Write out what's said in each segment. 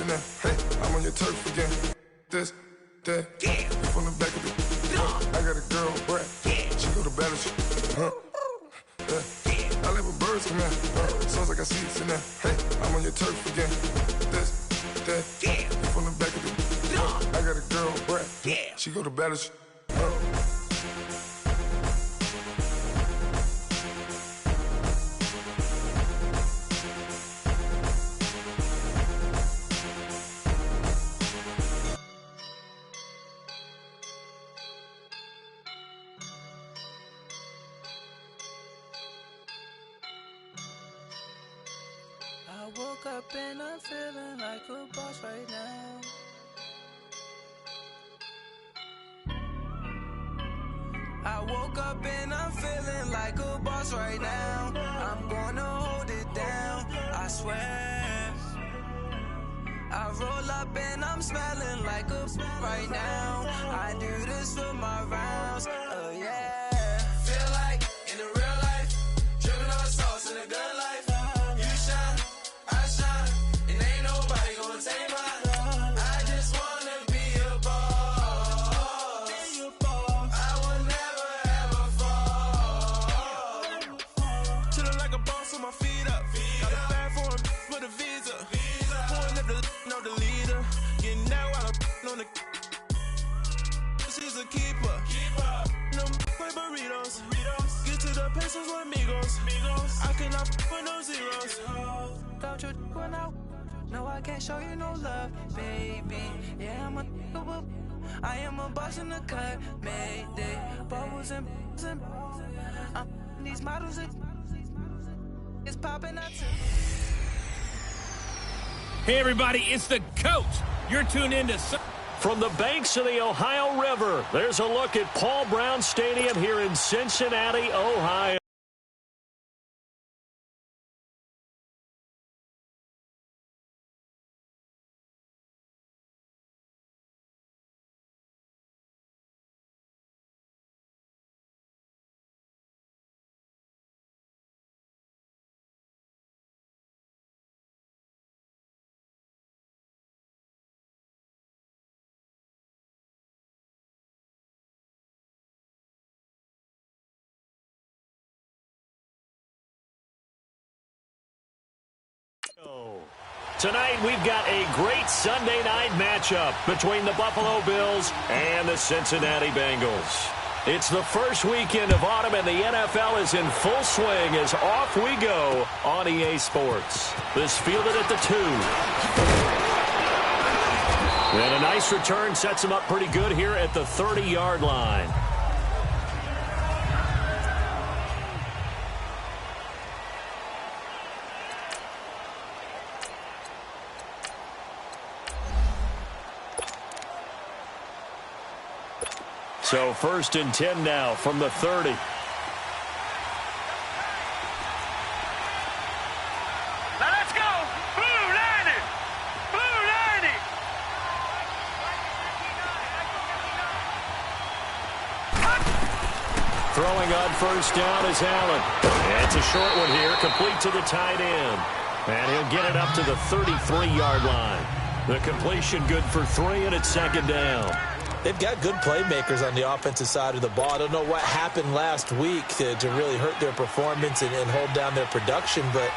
in there. Hey, I'm on your turf again. This, that, yeah. From the back of the I got a girl, Brad. Yeah. She go to battle. Yeah. I live with birds come in. Sounds like I see it in there. Hey, I'm on your turf again. This, that, yeah. From the back of the I got a girl, Brad. Yeah. She go to battle. I woke up and I'm feeling like a boss right now. I woke up and I'm feeling like a boss right now. I'm gonna hold it down, I swear. I roll up and I'm smelling like a right now. I do this for my rounds, oh yeah. Feel like in the real life, dripping on sauce in a good life. You shine, I shine, and ain't nobody gonna take mine. I just wanna be a boss. I will never ever fall. Chillin' like a boss with my feet up. Got a bag for him with a visa. Pouring up the know the leader. Getting that while I'm on the. She's a keeper. No play burritos. Get to the pesos with amigos. I cannot with no zeros. Don't you run out? No, I can't show you no love, baby. Yeah, I am a boss in the cut, mayday. Bubbles and these models it's popping out too. Hey everybody, it's the coach. You're tuned in to from the banks of the Ohio River. There's a look at Paul Brown Stadium here in Cincinnati, Ohio. Tonight, we've got a great Sunday night matchup between the Buffalo Bills and the Cincinnati Bengals. It's the first weekend of autumn, and the NFL is in full swing as off we go on EA Sports. This fielded at the 2. And a nice return sets him up pretty good here at the 30-yard line. So 1st and 10 now from the 30. Now let's go. Blue 90. Blue 90. Throwing on 1st down is Allen. And it's a short one here, complete to the tight end. And he'll get it up to the 33-yard line. The completion good for 3, and it's 2nd down. They've got good playmakers on the offensive side of the ball. I don't know what happened last week to really hurt their performance and hold down their production, but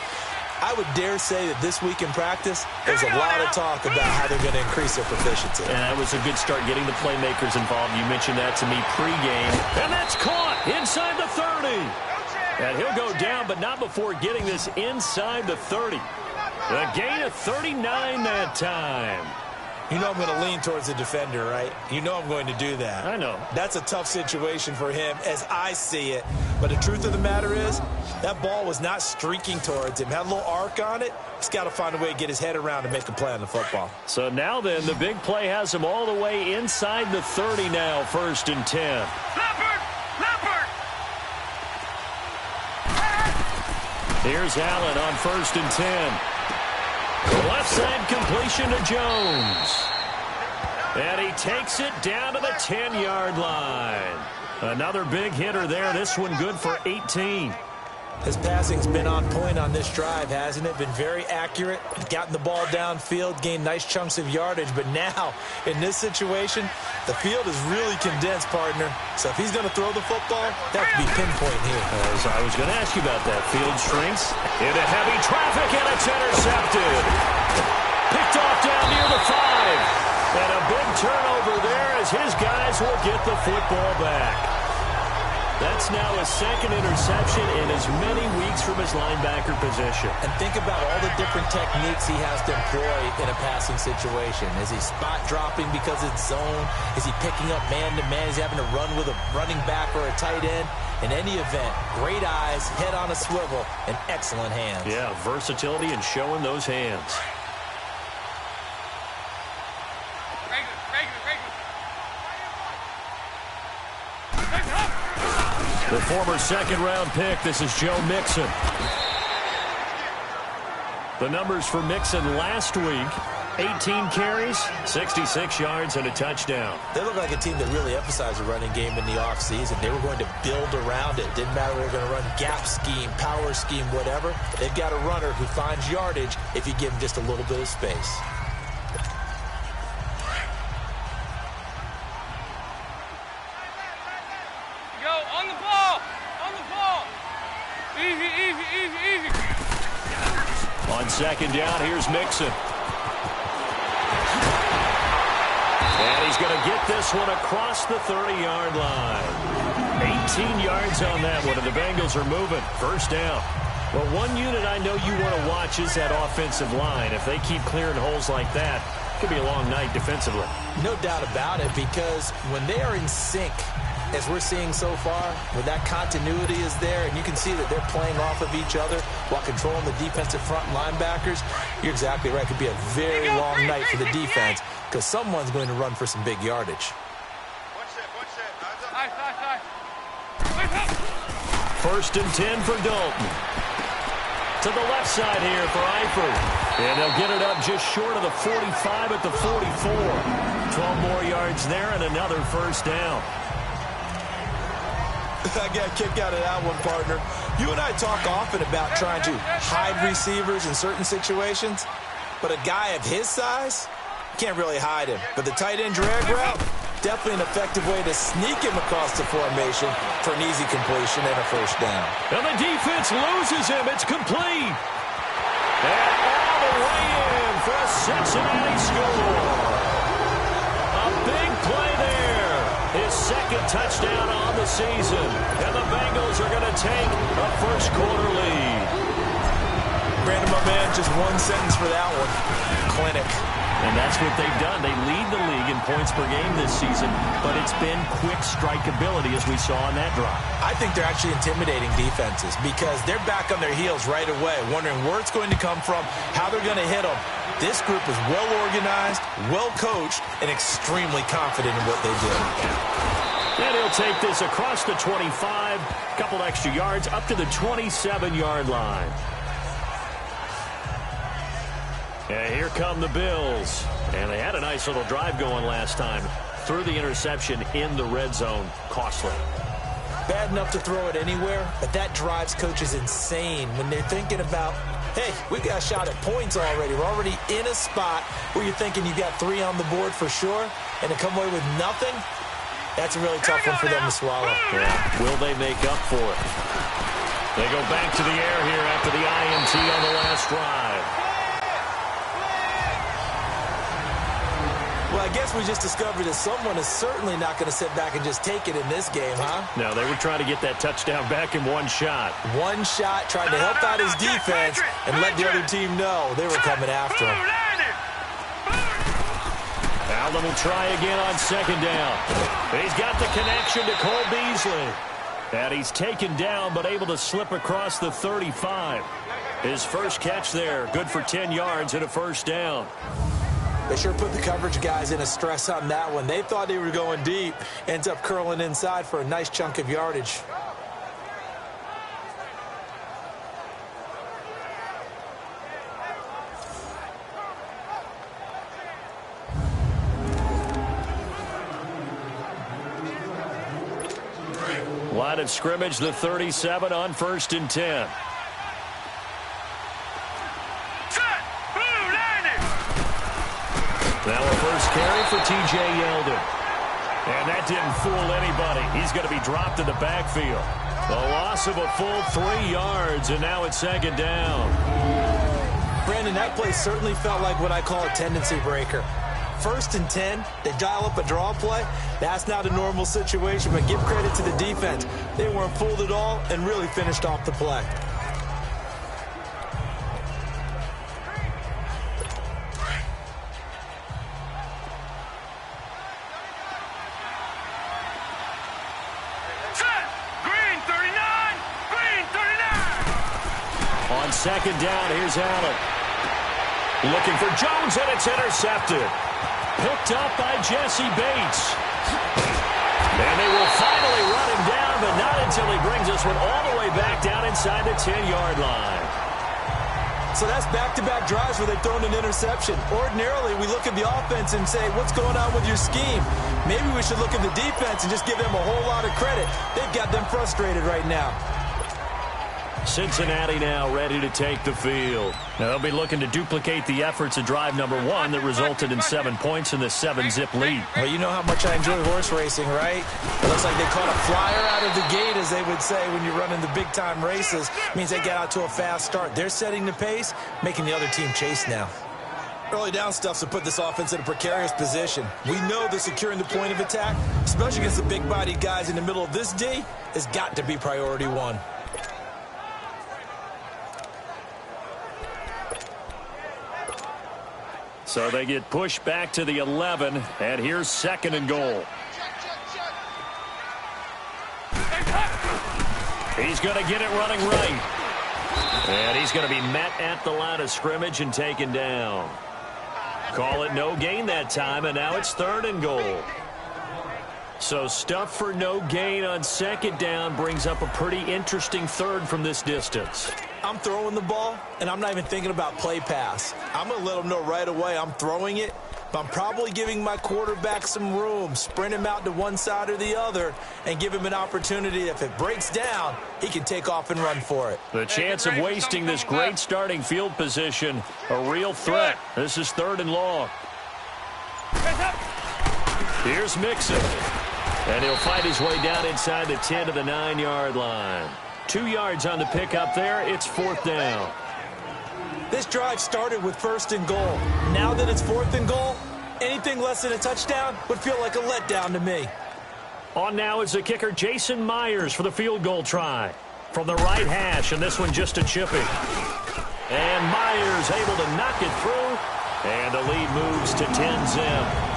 I would dare say that this week in practice, there's a lot of talk about how they're going to increase their proficiency. And that was a good start getting the playmakers involved. You mentioned that to me pregame. And that's caught inside the 30. And he'll go down, but not before getting this inside the 30. A gain of 39 that time. You know I'm going to lean towards the defender, right? You know I'm going to do that. I know. That's a tough situation for him as I see it. But the truth of the matter is, that ball was not streaking towards him. Had a little arc on it. He's got to find a way to get his head around and make a play on the football. So now then, the big play has him all the way inside the 30 now, 1st and 10. Leopard! Leopard! Here's Allen on 1st and 10. Left side completion to Jones. And he takes it down to the 10-yard line. Another big hitter there. This one good for 18. His passing's been on point on this drive, hasn't it? Been very accurate, gotten the ball downfield, gained nice chunks of yardage. But now, in this situation, the field is really condensed, partner. So if he's going to throw the football, that could be pinpoint here. As I was going to ask you about that. Field shrinks into heavy traffic, and it's intercepted. Picked off down near the 5. And a big turnover there as his guys will get the football back. That's now his second interception in as many weeks from his linebacker position. And think about all the different techniques he has to employ in a passing situation. Is he spot dropping because it's zone? Is he picking up man-to-man? Is he having to run with a running back or a tight end? In any event, great eyes, head on a swivel, and excellent hands. Yeah, versatility and showing those hands. The former second-round pick, this is Joe Mixon. The numbers for Mixon last week, 18 carries, 66 yards, and a touchdown. They look like a team that really emphasized the running game in the offseason. They were going to build around it. Didn't matter if they were going to run gap scheme, power scheme, whatever. They've got a runner who finds yardage if you give him just a little bit of space. On second down, here's Mixon. And he's going to get this one across the 30-yard line. 18 yards on that one, and the Bengals are moving. First down. Well, one unit I know you want to watch is that offensive line. If they keep clearing holes like that, it could be a long night defensively. No doubt about it, because when they are in sync, as we're seeing so far, when that continuity is there, and you can see that they're playing off of each other while controlling the defensive front linebackers, you're exactly right. It could be a very long night for the defense because someone's going to run for some big yardage. First and 10 for Dalton. To the left side here for Eifert. And they'll get it up just short of the 45 at the 44. 12 more yards there and another first down. I got a kick out of that one, partner. You and I talk often about trying to hide receivers in certain situations, but a guy of his size, can't really hide him. But the tight end drag route, definitely an effective way to sneak him across the formation for an easy completion and a first down. And the defense loses him. It's complete. And all the way in for a Cincinnati score. A big play there. His second touchdown on the season. And the Bengals are going to take a first-quarter lead. Brandon, my man, just one sentence for that one. Clinic. And that's what they've done. They lead the league in points per game this season, but it's been quick strikeability as we saw on that drive. I think they're actually intimidating defenses because they're back on their heels right away, wondering where it's going to come from, how they're going to hit them. This group is well organized, well coached, and extremely confident in what they do. And he'll take this across the 25, a couple extra yards, up to the 27-yard line. And here come the Bills. And they had a nice little drive going last time. Threw the interception in the red zone. Costly. Bad enough to throw it anywhere, but that drives coaches insane when they're thinking about, hey, we got a shot at points already. We're already in a spot where you're thinking you got 3 on the board for sure, and to come away with nothing, that's a really tough one for them to swallow. Yeah. Will they make up for it? They go back to the air here after the INT on the last drive. Well, I guess we just discovered that someone is certainly not going to sit back and just take it in this game, huh? No, they were trying to get that touchdown back in one shot. One shot, trying to help out his defense and let the other team know they were coming after him. Allen will try again on second down. He's got the connection to Cole Beasley. And he's taken down but able to slip across the 35. His first catch there, good for 10 yards and a first down. They sure put the coverage guys in a stress on that one. They thought they were going deep. Ends up curling inside for a nice chunk of yardage. A line of scrimmage, the 37 on 1st and 10. Now a first carry for T.J. Yeldon. And that didn't fool anybody. He's going to be dropped in the backfield. A loss of a full 3 yards, and now it's 2nd down. Brandon, that play certainly felt like what I call a tendency breaker. 1st and 10, they dial up a draw play. That's not a normal situation, but give credit to the defense. They weren't fooled at all and really finished off the play. On 2nd down, here's Allen. Looking for Jones, and it's intercepted. Picked up by Jesse Bates. And they will finally run him down, but not until he brings this one all the way back down inside the 10-yard line. So that's back-to-back drives where they've thrown an interception. Ordinarily, we look at the offense and say, what's going on with your scheme? Maybe we should look at the defense and just give them a whole lot of credit. They've got them frustrated right now. Cincinnati now ready to take the field. Now they'll be looking to duplicate the efforts of drive number 1 that resulted in 7 points in the 7-zip lead. Well, you know how much I enjoy horse racing, right? It looks like they caught a flyer out of the gate, as they would say when you're running the big-time races. It means they get out to a fast start. They're setting the pace, making the other team chase now. Early down stuff's to put this offense in a precarious position. We know that securing the point of attack, especially against the big-bodied guys in the middle of this D, has got to be priority 1. So they get pushed back to the 11, and here's 2nd and goal. He's going to get it running right. And he's going to be met at the line of scrimmage and taken down. Call it no gain that time, and now it's 3rd and goal. So stuff for no gain on 2nd down brings up a pretty interesting 3rd from this distance. I'm throwing the ball, and I'm not even thinking about play pass. I'm going to let them know right away I'm throwing it, but I'm probably giving my quarterback some room, sprint him out to one side or the other, and give him an opportunity. If it breaks down, he can take off and run for it. The chance of wasting this great starting field position, a real threat. This is 3rd and long. Here's Mixon, and he'll fight his way down inside the 10 to the 9-yard line. 2 yards on the pickup there. It's 4th down. This drive started with 1st and goal. Now that it's 4th and goal, anything less than a touchdown would feel like a letdown to me. On now is the kicker, Jason Myers, for the field goal try. From the right hash, and this one just a chipping. And Myers able to knock it through, and the lead moves to 10-zip.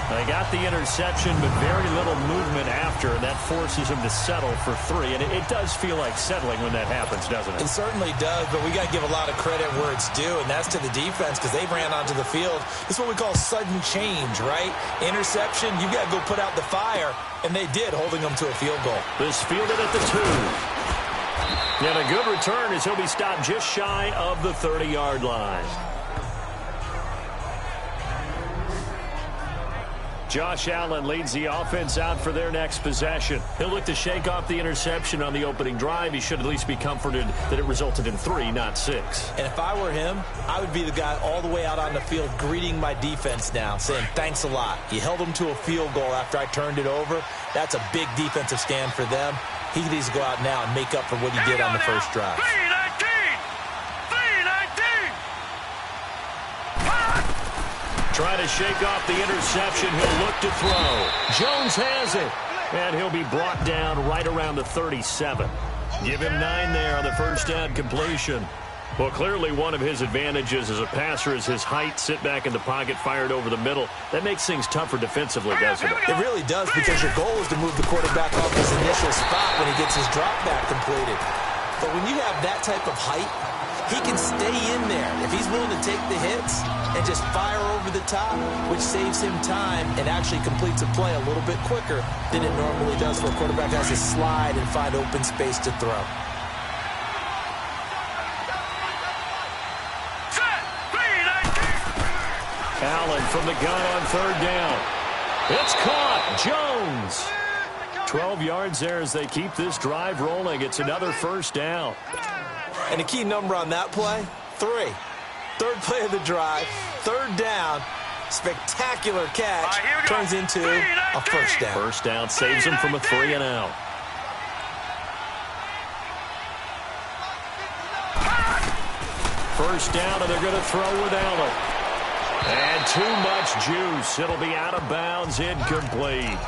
They got the interception, but very little movement after, and that forces him to settle for 3. And it does feel like settling when that happens, doesn't it? It certainly does, but we got to give a lot of credit where it's due, and that's to the defense because they ran onto the field. This is what we call sudden change, right? Interception, you got to go put out the fire, and they did, holding them to a field goal. This fielded at the 2. And a good return as he'll be stopped just shy of the 30-yard line. Josh Allen leads the offense out for their next possession. He'll look to shake off the interception on the opening drive. He should at least be comforted that it resulted in 3, not 6. And if I were him, I would be the guy all the way out on the field greeting my defense now, saying thanks a lot. You held them to a field goal after I turned it over. That's a big defensive stand for them. He needs to go out now and make up for what he did on the first drive. Trying to shake off the interception. He'll look to throw. Jones has it. And he'll be brought down right around the 37. Give him 9 there on the first down completion. Well, clearly one of his advantages as a passer is his height. Sit back in the pocket, fired over the middle. That makes things tougher defensively, doesn't it? It really does, because your goal is to move the quarterback off his initial spot when he gets his drop back completed. But when you have that type of height, he can stay in there if he's willing to take the hits and just fire over the top, which saves him time and actually completes a play a little bit quicker than it normally does for a quarterback who has to slide and find open space to throw. Allen from the gun on third down. It's caught. Jones. 12 yards there as they keep this drive rolling. It's another first down. And the key number on that play, 3. Third play of the drive, third down, spectacular catch, turns into a first down. First down saves him from a 3-and-out. First down, and they're going to throw with Allen. And too much juice. It'll be out of bounds, incomplete.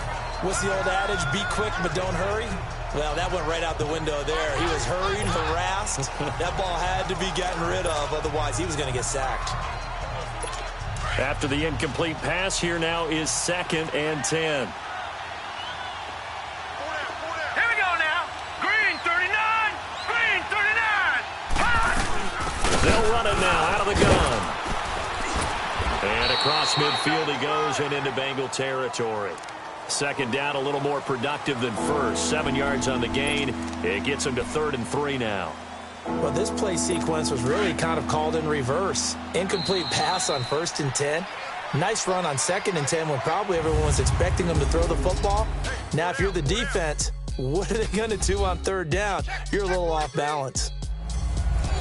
What's the old adage, be quick but don't hurry? Well, that went right out the window there. He was hurried, harassed. That ball had to be gotten rid of, otherwise he was going to get sacked. After the incomplete pass, here now is 2nd and 10. Here we go now. Green 39. Green 39. They'll run it now out of the gun. And across midfield he goes and into Bengal territory. Second down, a little more productive than first. 7 yards on the gain. It gets him to 3rd and 3 now. Well, this play sequence was really kind of called in reverse. Incomplete pass on 1st and 10. Nice run on 2nd and 10 when probably everyone was expecting them to throw the football. Now, if you're the defense, what are they going to do on 3rd down? You're a little off balance.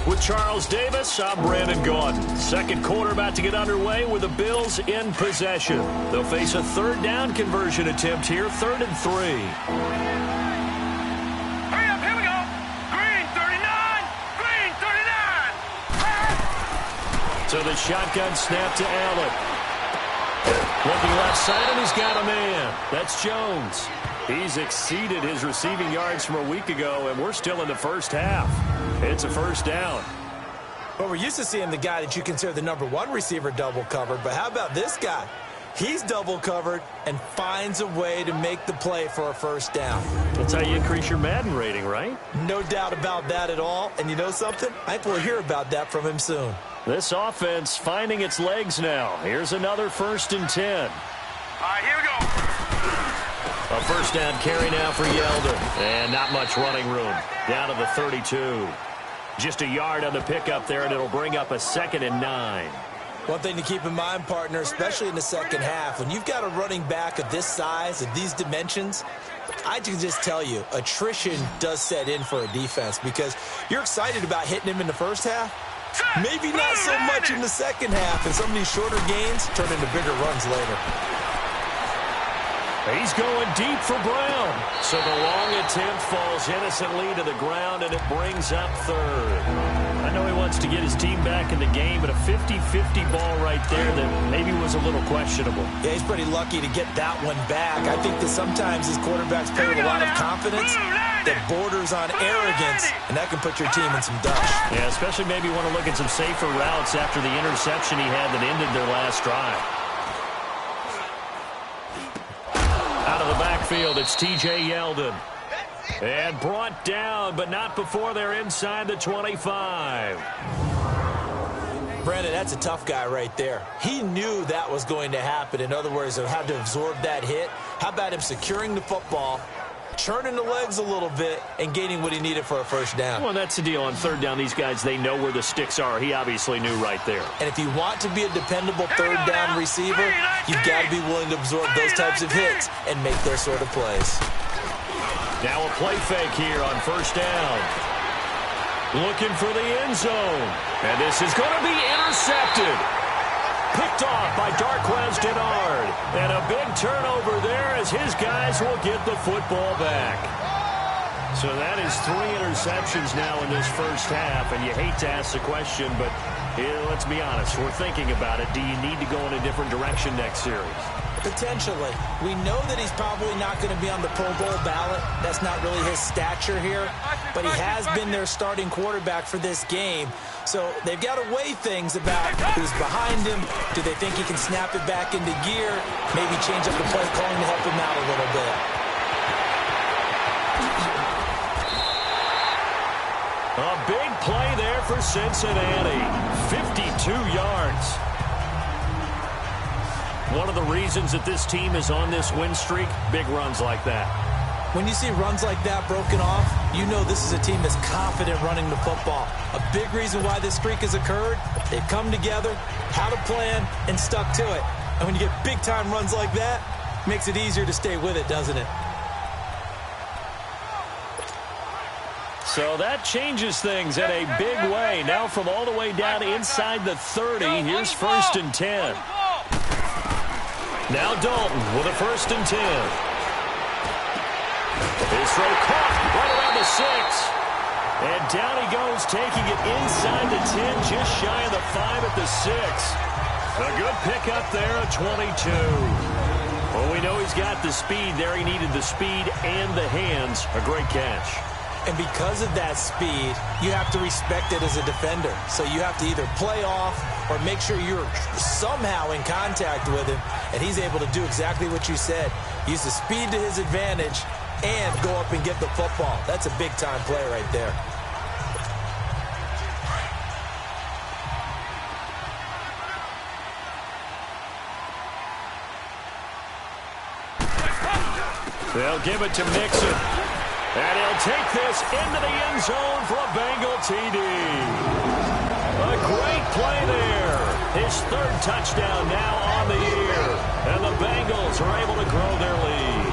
With Charles Davis, I'm Brandon Gaudin. Second quarter about to get underway with the Bills in possession. They'll face a 3rd down conversion attempt here, 3rd and 3. Hurry up, here we go. Green 39. Green 39. So the shotgun snap to Allen. Looking left side, and he's got a man. That's Jones. He's exceeded his receiving yards from a week ago, and we're still in the first half. It's a first down. Well, we're used to seeing the guy that you consider the #1 receiver double covered, but how about this guy? He's double covered and finds a way to make the play for a first down. That's how you increase your Madden rating, right? No doubt about that at all. And you know something? I think we'll hear about that from him soon. This offense finding its legs now. Here's another 1st and 10. All right, here we go. A first down carry now for Yeldon. And not much running room. Down to the 32. Just a yard on the pickup there, and it'll bring up a 2nd and 9. One thing to keep in mind, partner, especially in the second half, when you've got a running back of this size, of these dimensions, I can just tell you, attrition does set in for a defense because you're excited about hitting him in the first half. Maybe not so much in the second half, and some of these shorter gains turn into bigger runs later. He's going deep for Brown. So the long attempt falls innocently to the ground, and it brings up 3rd. I know he wants to get his team back in the game, but a 50-50 ball right there that maybe was a little questionable. Yeah, he's pretty lucky to get that one back. I think that sometimes his quarterbacks play with a lot of confidence that borders on arrogance, and that can put your team in some dust. Yeah, especially maybe want to look at some safer routes after the interception he had that ended their last drive. Out of the backfield, it's T.J. Yeldon. And brought down, but not before they're inside the 25. Brandon, that's a tough guy right there. He knew that was going to happen. In other words, he had to absorb that hit. How about him securing the football, churning the legs a little bit, and gaining what he needed for a first down? Well, that's the deal. On 3rd down, these guys, they know where the sticks are. He obviously knew right there. And if you want to be a dependable 3rd down receiver, you've got to be willing to absorb those types of hits and make those sort of plays. Now a play fake here on 1st down. Looking for the end zone. And this is going to be intercepted. Picked off by Darquez Denard. And a big turnover there as his guys will get the football back. So that is 3 interceptions now in this first half. And you hate to ask the question, but let's be honest. We're thinking about it. Do you need to go in a different direction next series? Potentially. We know that he's probably not going to be on the Pro Bowl ballot. That's not really his stature here. But he has been their starting quarterback for this game. So they've got to weigh things about who's behind him. Do they think he can snap it back into gear? Maybe change up the play calling to help him out a little bit. A big play there for Cincinnati. 52 yards. One of the reasons that this team is on this win streak, big runs like that. When you see runs like that broken off, you know this is a team that's confident running the football. A big reason why this streak has occurred, they've come together, had a plan, and stuck to it. And when you get big-time runs like that, it makes it easier to stay with it, doesn't it? So that changes things in a big way. Now from all the way down inside the 30, here's 1st and 10. Now Dalton with a 1st and 10. His throw caught right around the 6. And down he goes, taking it inside the 10, just shy of the 5 at the 6. A good pickup there, a 22. Well, we know he's got the speed there. He needed the speed and the hands. A great catch. And because of that speed, you have to respect it as a defender. So you have to either play off or make sure you're somehow in contact with him. And he's able to do exactly what you said. Use the speed to his advantage and go up and get the football. That's a big-time play right there. They'll give it to Mixon. And he'll take this into the end zone for a Bengal TD. A great play there. His 3rd touchdown now on the year. And the Bengals are able to grow their lead.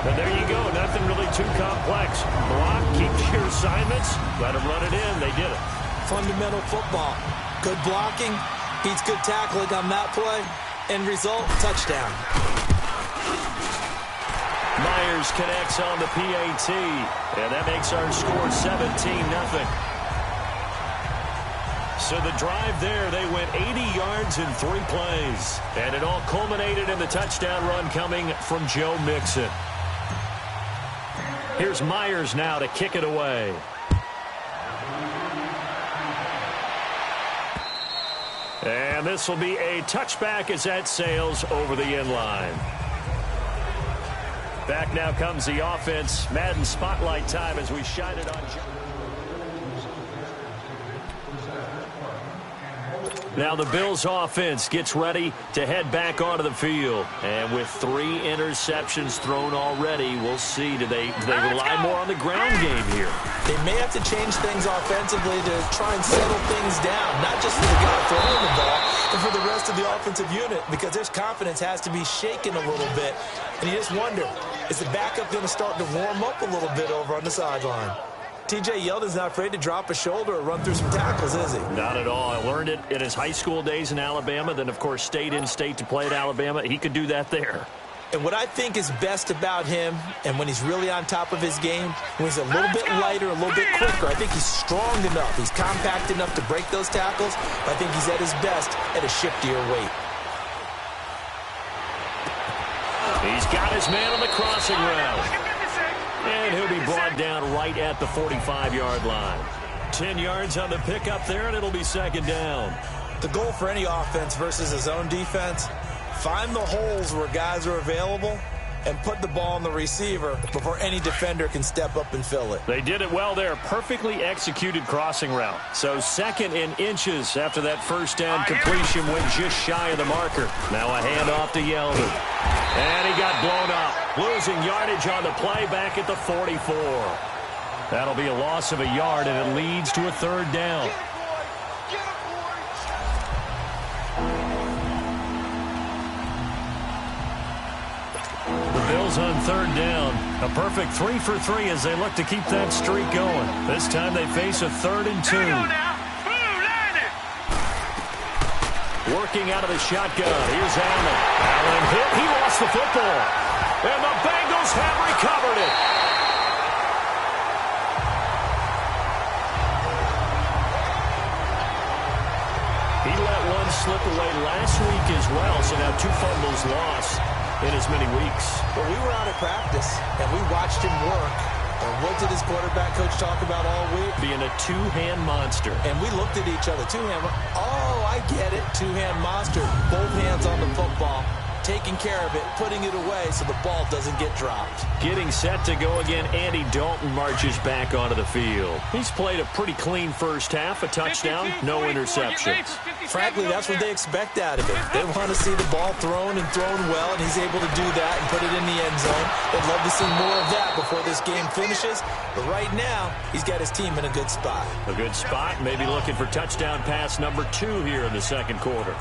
And there you go. Nothing really too complex. Block, keep your assignments. Let them run it in. They did it. Fundamental football. Good blocking. Beats good tackling on that play. End result, touchdown. Myers connects on the PAT, and that makes our score 17-0. So the drive there, they went 80 yards in 3 plays, and it all culminated in the touchdown run coming from Joe Mixon. Here's Myers now to kick it away. And this will be a touchback as that sails over the end line. Back now comes the offense. Madden spotlight time as we shine it on. Now the Bills offense gets ready to head back onto the field. And with 3 interceptions thrown already, we'll see. Do they rely more on the ground game here? They may have to change things offensively to try and settle things down, not just for the guy throwing the ball, but for the rest of the offensive unit, because their confidence has to be shaken a little bit. And you just wonder, is the backup going to start to warm up a little bit over on the sideline? T.J. Yeldon's not afraid to drop a shoulder or run through some tackles, is he? Not at all. I learned it in his high school days in Alabama, then, of course, stayed in state to play at Alabama. He could do that there. And what I think is best about him, and when he's really on top of his game, when he's a little bit lighter, a little bit quicker, I think he's strong enough. He's compact enough to break those tackles. I think he's at his best at a shiftier weight. He's got his man on the crossing route. And he'll be brought down right at the 45-yard line. 10 yards on the pickup there, and it'll be 2nd down. The goal for any offense versus his own defense, find the holes where guys are available and put the ball on the receiver before any defender can step up and fill it. They did it well there. Perfectly executed crossing route. So 2nd and inches after that 1st down completion went just shy of the marker. Now a handoff to Yeldon. And he got blown up. Losing yardage on the play back at the 44. That'll be a loss of a yard, and it leads to a 3rd down. Bills on 3rd down. A perfect 3 for 3 as they look to keep that streak going. This time they face a 3rd and 2. Working out of the shotgun. Here's Allen. Allen hit. He lost the football. And the Bengals have recovered it. He let one slip away last week as well. So now 2 fumbles lost in as many weeks. Well, we were out of practice, and we watched him work. And what did his quarterback coach talk about all week? Being a 2-hand monster. And we looked at each other. 2-hand. Oh, I get it. 2-hand monster. Both hands on the football. Taking care of it, putting it away so the ball doesn't get dropped. Getting set to go again, Andy Dalton marches back onto the field. He's played a pretty clean first half, a touchdown, no interceptions. Frankly, that's what they expect out of him. They want to see the ball thrown and thrown well, and he's able to do that and put it in the end zone. They'd love to see more of that before this game finishes, but right now, he's got his team in a good spot. A good spot, maybe looking for touchdown pass number 2 here in the 2nd quarter.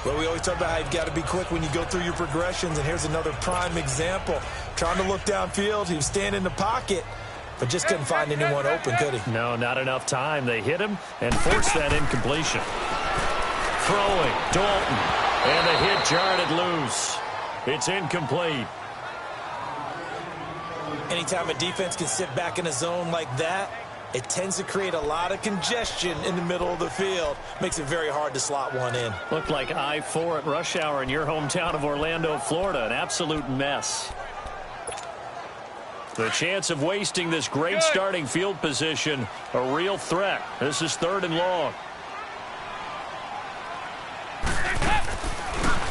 Well, we always talk about how you've got to be quick when you go through your progressions, and here's another prime example. Trying to look downfield, he was standing in the pocket, but just couldn't find anyone open, could he? No, not enough time. They hit him and forced that incompletion. Throwing, Dalton, and the hit jarred it loose. It's incomplete. Anytime a defense can sit back in a zone like that, it tends to create a lot of congestion in the middle of the field. Makes it very hard to slot one in. Looked like I-4 at rush hour in your hometown of Orlando, Florida. An absolute mess. The chance of wasting this great starting field position, a real threat. This is 3rd and long.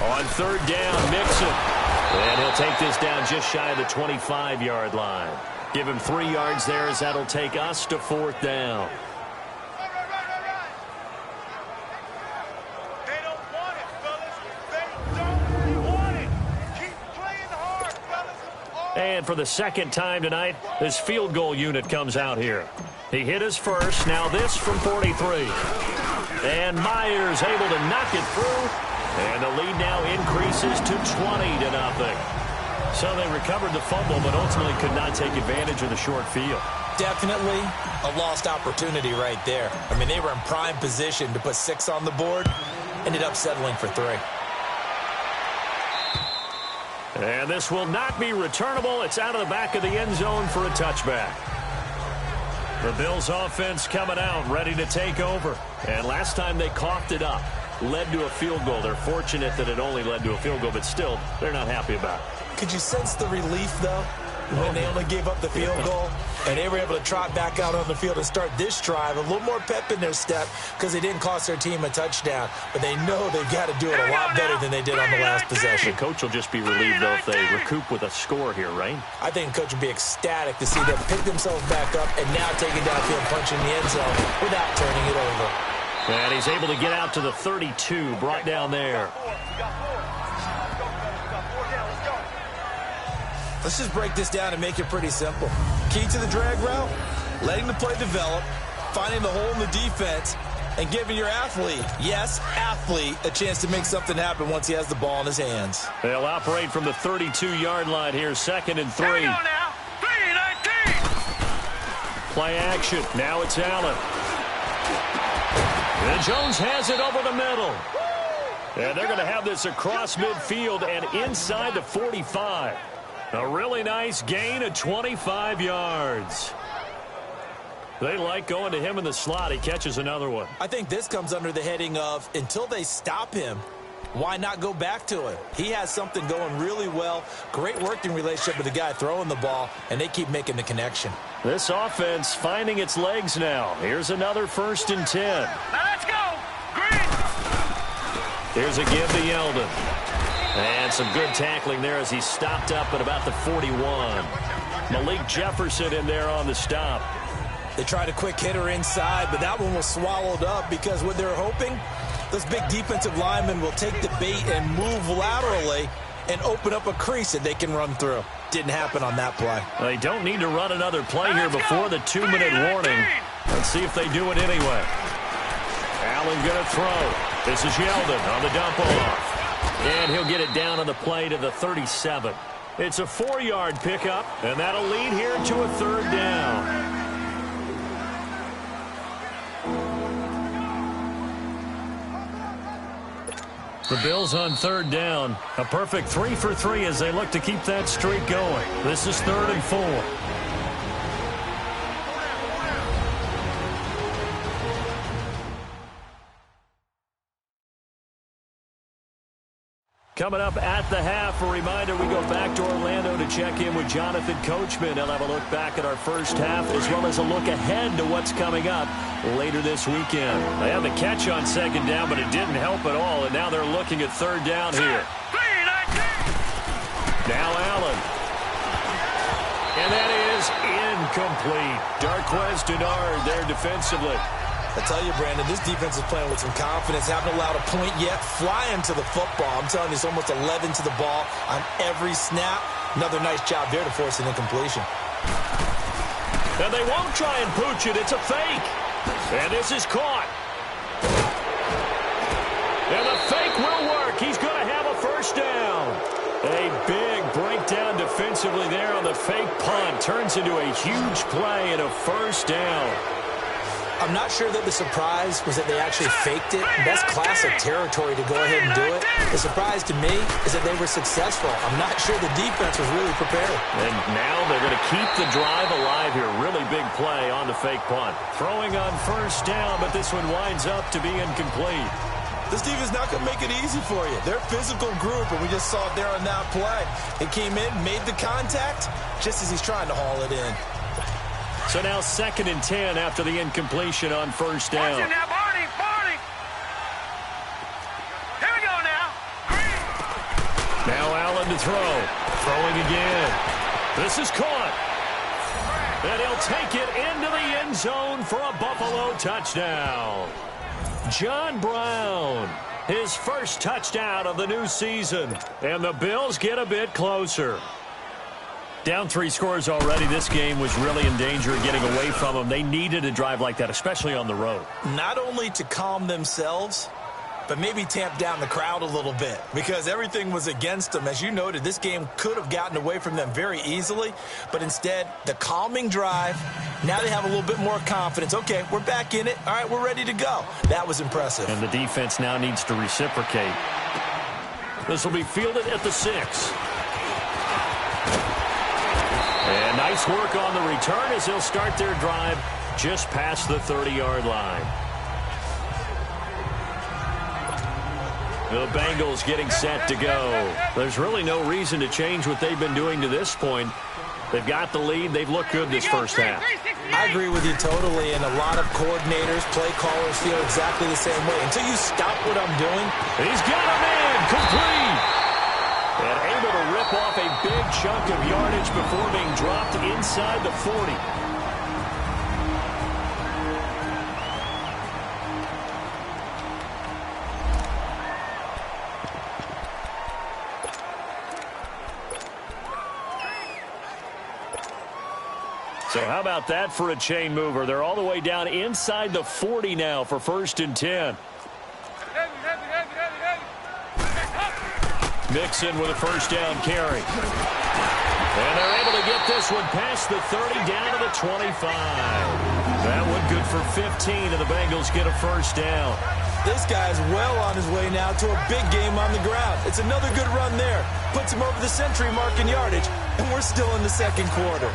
On 3rd down, Mixon. And he'll take this down just shy of the 25-yard line. Give him 3 yards there as that'll take us to 4th down. They don't want it, fellas. They don't want it. Keep playing hard, fellas. And for the 2nd time tonight, this field goal unit comes out here. He hit his first. Now this from 43. And Myers able to knock it through. And the lead now increases to 20-0. So they recovered the fumble, but ultimately could not take advantage of the short field. Definitely a lost opportunity right there. I mean, they were in prime position to put 6 on the board. Ended up settling for 3. And this will not be returnable. It's out of the back of the end zone for a touchback. The Bills offense coming out, ready to take over. And last time they coughed it up, led to a field goal. They're fortunate that it only led to a field goal, but still, they're not happy about it. Could you sense the relief, though, when they only gave up the field goal and they were able to trot back out on the field and start this drive? A little more pep in their step because they didn't cost their team a touchdown, but they know they've got to do it a lot better than they did on the last possession. The coach will just be relieved, though, if they recoup with a score here, right? I think the coach would be ecstatic to see them pick themselves back up and now take it downfield, punching the end zone without turning it over. And he's able to get out to the 32, brought down there. Let's just break this down and make it pretty simple. Key to the drag route, letting the play develop, finding the hole in the defense, and giving your athlete, yes, athlete, a chance to make something happen once he has the ball in his hands. They'll operate from the 32-yard line here, 2nd and 3. Here we go now. 3-19. Play action. Now it's Allen. And Jones has it over the middle. And they're going to have this across midfield and inside the 45. A really nice gain of 25 yards. They like going to him in the slot. He catches another one. I think this comes under the heading of until they stop him, why not go back to him? He has something going really well. Great working relationship with the guy throwing the ball, and they keep making the connection. This offense finding its legs now. Here's another 1st and 10. Now let's go. Green. Here's a give to Yeldon. And some good tackling there as he stopped up at about the 41. Malik Jefferson in there on the stop. They tried a quick hitter inside, but that one was swallowed up because what they're hoping, those big defensive linemen will take the bait and move laterally and open up a crease that they can run through. Didn't happen on that play. They don't need to run another play here before the 2-minute warning. Let's see if they do it anyway. Allen going to throw. This is Yeldon on the dump off. And he'll get it down on the play to the 37. It's a 4-yard pickup, and that'll lead here to a 3rd down. The Bills on 3rd down. A perfect 3 for 3 as they look to keep that streak going. This is 3rd and 4. Coming up at the half, a reminder, we go back to Orlando to check in with Jonathan Coachman. He'll have a look back at our first half as well as a look ahead to what's coming up later this weekend. They had the catch on 2nd down, but it didn't help at all, and now they're looking at 3rd down here. Now Allen. And that is incomplete. Darquez Denard there defensively. I tell you, Brandon, this defense is playing with some confidence. Haven't allowed a point yet. Flying to the football. I'm telling you, it's almost 11 to the ball on every snap. Another nice job there to force an incompletion. And they won't try and pooch it. It's a fake. And this is caught. And the fake will work. He's going to have a 1st down. A big breakdown defensively there on the fake punt. Turns into a huge play and a first down. I'm not sure that the surprise was that they actually faked it. That's classic territory to go ahead and do it. The surprise to me is that they were successful. I'm not sure the defense was really prepared. And now they're going to keep the drive alive here. Really big play on the fake punt. Throwing on first down, but this one winds up to be incomplete. This defense is not going to make it easy for you. They're a physical group, and we just saw it there on that play. It came in, made the contact, just as he's trying to haul it in. So now 2nd and 10 after the incompletion on first down. Watch it now, Barney, Barney. Here we go now. Now Allen to throw. Throwing again. This is caught. And he'll take it into the end zone for a Buffalo touchdown. John Brown, his first touchdown of the new season. And the Bills get a bit closer. Down 3 scores already. This game was really in danger of getting away from them. They needed a drive like that, especially on the road. Not only to calm themselves, but maybe tamp down the crowd a little bit because everything was against them. As you noted, this game could have gotten away from them very easily, but instead, the calming drive, now they have a little bit more confidence. Okay, we're back in it. All right, we're ready to go. That was impressive. And the defense now needs to reciprocate. This will be fielded at the 6. And nice work on the return as they'll start their drive just past the 30-yard line. The Bengals getting set to go. There's really no reason to change what they've been doing to this point. They've got the lead. They've looked good this first half. I agree with you totally, and a lot of coordinators, play callers feel exactly the same way. Until you stop what I'm doing. He's got a man complete. And able to rip off a big chunk of yardage before being dropped inside the 40. So how about that for a chain mover? They're all the way down inside the 40 now for 1st and 10. Mixon with a first down carry. And they're able to get this one past the 30 down to the 25. That one good for 15, and the Bengals get a first down. This guy's well on his way now to a big game on the ground. It's another good run there. Puts him over the century mark in yardage, and we're still in the 2nd quarter.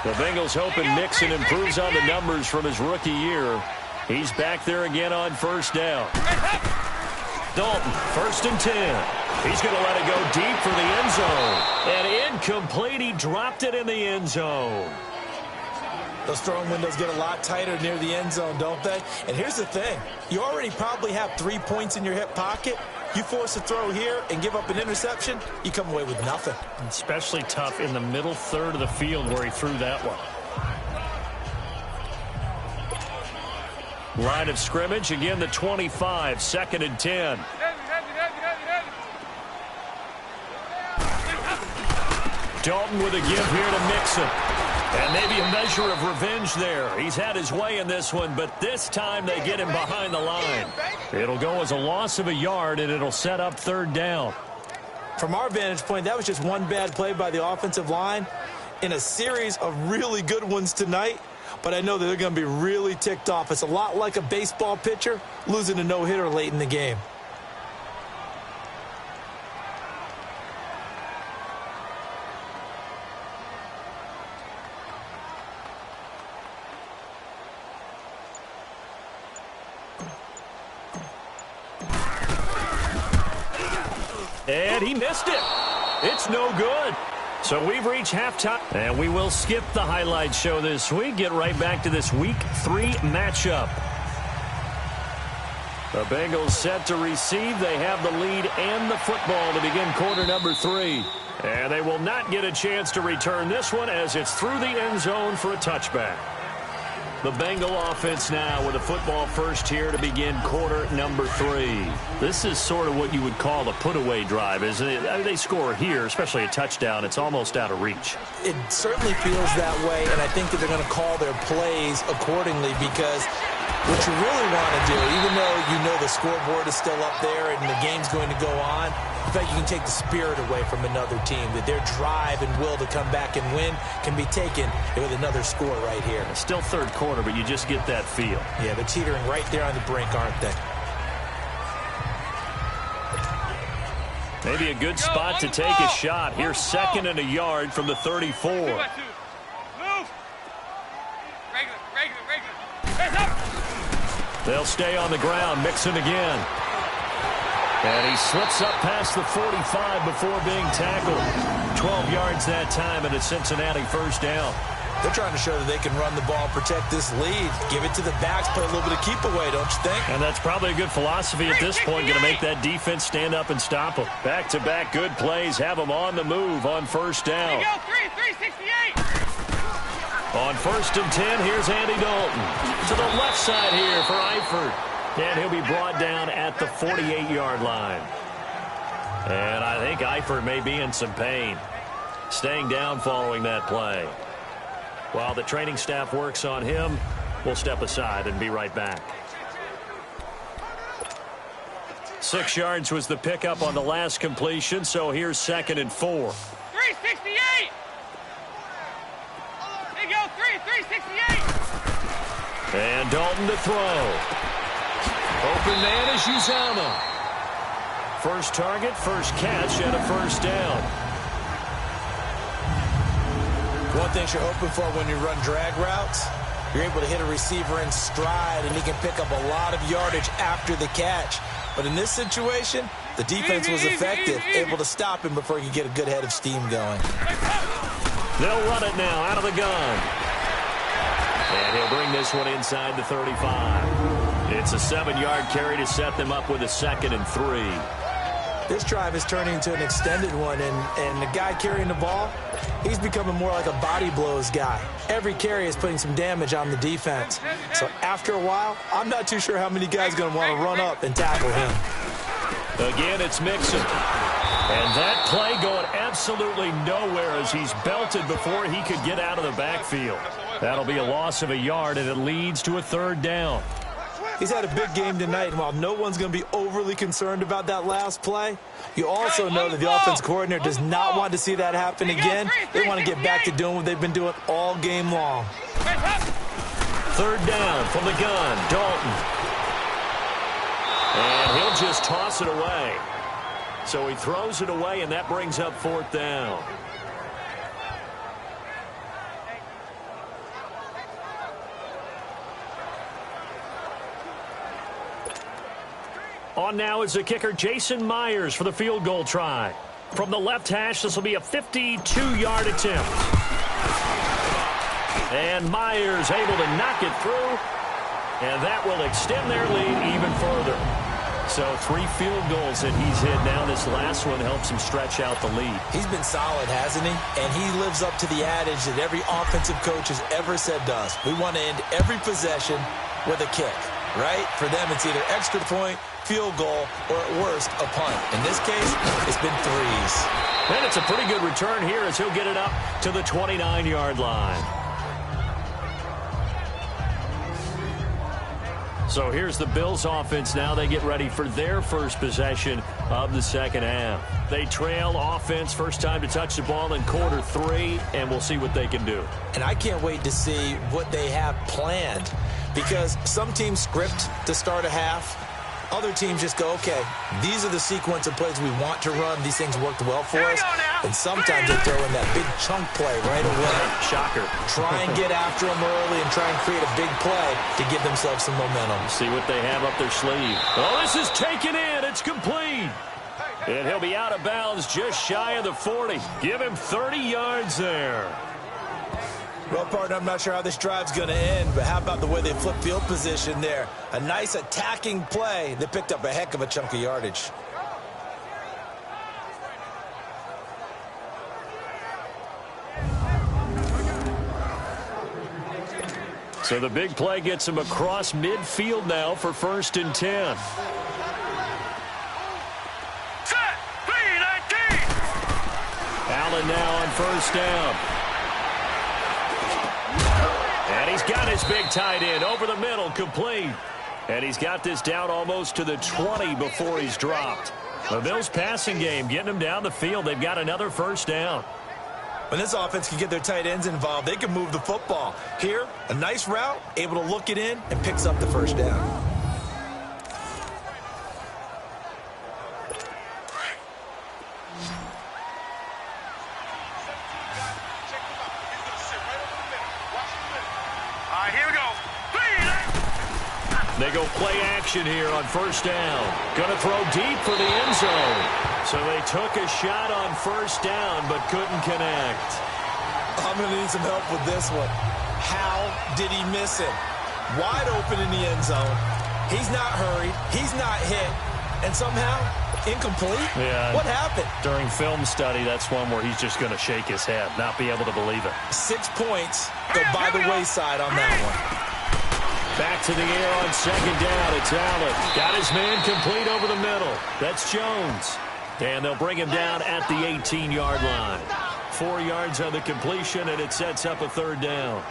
The Bengals hoping Mixon improves on the numbers from his rookie year. He's back there again on first down. Dalton, 1st and 10. He's going to let it go deep for the end zone. And incomplete. He dropped it in the end zone. Those throwing windows get a lot tighter near the end zone, don't they? And here's the thing. You already probably have 3 points in your hip pocket. You force a throw here and give up an interception, you come away with nothing. Especially tough in the middle third of the field where he threw that one. Line of scrimmage, again the 25, 2nd and 10. Dalton with a give here to Mixon. And maybe a measure of revenge there. He's had his way in this one, but this time they get him behind the line. It'll go as a loss of a yard, and it'll set up 3rd down. From our vantage point, that was just one bad play by the offensive line in a series of really good ones tonight. But I know that they're going to be really ticked off. It's a lot like a baseball pitcher losing a no-hitter late in the game. And he missed it. It's no good. So we've reached halftime, and we will skip the highlight show this week. Get right back to this Week 3 matchup. The Bengals set to receive. They have the lead and the football to begin quarter number 3. And they will not get a chance to return this one as it's through the end zone for a touchback. The Bengal offense now with a football first here to begin quarter number 3. This is sort of what you would call a put-away drive, isn't it? I mean, they score here, especially a touchdown. It's almost out of reach. It certainly feels that way, and I think that they're going to call their plays accordingly because What you really want to do, even though you know the scoreboard is still up there and the game's going to go on, in fact, you can take the spirit away from another team, that their drive and will to come back and win can be taken with another score right here. It's still third quarter, but you just get that feel. Yeah, they're teetering right there on the brink, aren't they? Maybe a good spot to take a shot. Here's second and a yard from the 34. Move. They'll stay on the ground, Mixon again. And he slips up past the 45 before being tackled. 12 yards that time, and a Cincinnati first down. They're trying to show that they can run the ball, protect this lead, give it to the backs, play a little bit of keep away, don't you think? And that's probably a good philosophy at this point, going to make that defense stand up and stop them. Back-to-back good plays, have them on the move on first down. Here you go, 368. On first and 10, here's Andy Dalton. To the left side here for Eifert. And he'll be brought down at the 48-yard line. And I think Eifert may be in some pain, staying down following that play. While the training staff works on him, we'll step aside and be right back. 6 yards was the pickup on the last completion, so here's second and 4. 368. Here you go, 368. And Dalton to throw. Open man is Uzama. First target, first catch, and a first down. One thing you're hoping for when you run drag routes, you're able to hit a receiver in stride, and he can pick up a lot of yardage after the catch. But in this situation, the defense was effective, able to stop him before he could get a good head of steam going. They'll run it now out of the gun. And he'll bring this one inside the 35. It's a 7-yard carry to set them up with a 2nd and 3. This drive is turning into an extended one, and the guy carrying the ball, he's becoming more like a body blows guy. Every carry is putting some damage on the defense. So after a while, I'm not too sure how many guys are going to want to run up and tackle him. Again, it's Mixon. And that play going absolutely nowhere as he's belted before he could get out of the backfield. That'll be a loss of a yard, and it leads to a 3rd down. He's had a big game tonight, and while no one's going to be overly concerned about that last play, you also know that the offense coordinator does not want to see that happen again. They want to get back to doing what they've been doing all game long. 3rd down from the gun, Dalton. And he'll just toss it away. So he throws it away, and that brings up 4th down. On now is the kicker, Jason Myers, for the field goal try. From the left hash, this will be a 52-yard attempt. And Myers able to knock it through, and that will extend their lead even further. So 3 field goals that he's hit now. This last one helps him stretch out the lead. He's been solid, hasn't he? And he lives up to the adage that every offensive coach has ever said to us. We want to end every possession with a kick, right? For them, it's either extra point, field goal, or at worst, a punt. In this case, it's been 3s. And it's a pretty good return here as he'll get it up to the 29-yard line. So here's the Bills offense now. They get ready for their first possession of the second half. They trail offense, first time to touch the ball in quarter 3, and we'll see what they can do. And I can't wait to see what they have planned, because some teams script to start a half. Other teams just go, okay, these are the sequence of plays we want to run. These things worked well for us. And sometimes they throw in that big chunk play right away. Shocker. Try and get after them early and try and create a big play to give themselves some momentum. See what they have up their sleeve. Oh, this is taken in. It's complete. And he'll be out of bounds just shy of the 40. Give him 30 yards there. Well, partner, I'm not sure how this drive's going to end, but how about the way they flip field position there? A nice attacking play that picked up a heck of a chunk of yardage. So the big play gets him across midfield now for 1st and 10. Set, B-19. Allen now on 1st down. And he he's got his big tight end over the middle, complete. And he's got this down almost to the 20 before he's dropped. The Bills' passing game getting them down the field. They've got another first down. When this offense can get their tight ends involved, they can move the football. Here, a nice route, able to look it in, and picks up the first down. Here we go. They go play action here on first down. Going to throw deep for the end zone. So they took a shot on first down but couldn't connect. I'm going to need some help with this one. How did he miss it? Wide open in the end zone. He's not hurried. He's not hit. And somehow, incomplete? Yeah. What happened? During film study, that's one where he's just going to shake his head, not be able to believe it. 6 points go by the wayside on that one. Back to the air on second down. It's Allen. Got his man complete over the middle. That's Jones. And they'll bring him down at the 18-yard line. 4 yards on the completion, and it sets up a third down.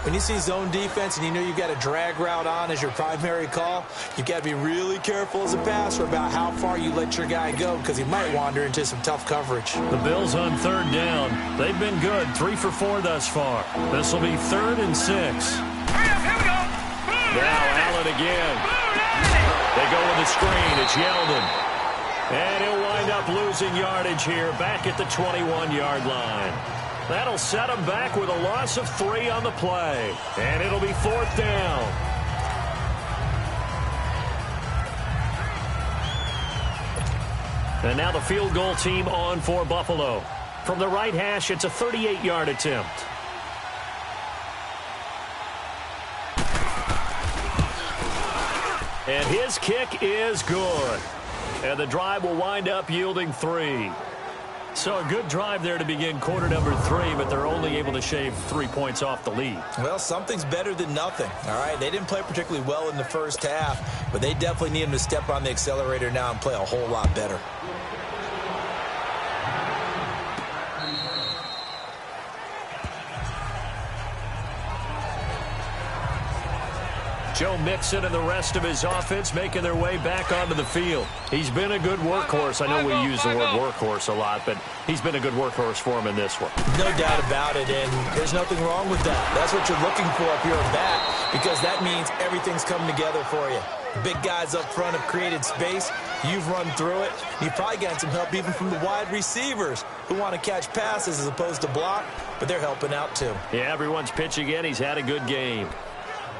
When you see zone defense and you know you've got a drag route on as your primary call, you've got to be really careful as a passer about how far you let your guy go because he might wander into some tough coverage. The Bills on third down. They've been good, 3 for 4 thus far. This will be 3rd and 6. Here we go. Now Allen again. They go with the screen. It's Yeldon. And he'll wind up losing yardage here back at the 21-yard line. That'll set him back with a loss of 3 on the play. And it'll be 4th down. And now the field goal team on for Buffalo. From the right hash, it's a 38-yard attempt. And his kick is good. And the drive will wind up yielding 3. So a good drive there to begin quarter number 3, but they're only able to shave 3 points off the lead. Well, something's better than nothing, all right? They didn't play particularly well in the first half, but they definitely need them to step on the accelerator now and play a whole lot better. Joe Mixon and the rest of his offense making their way back onto the field. He's been a good workhorse. I know we use the word workhorse a lot, but he's been a good workhorse for him in this one. No doubt about it, and there's nothing wrong with that. That's what you're looking for if you're a back, because that means everything's coming together for you. Big guys up front have created space. You've run through it. You've probably gotten some help even from the wide receivers who want to catch passes as opposed to block, but they're helping out too. Yeah, everyone's pitching in. He's had a good game.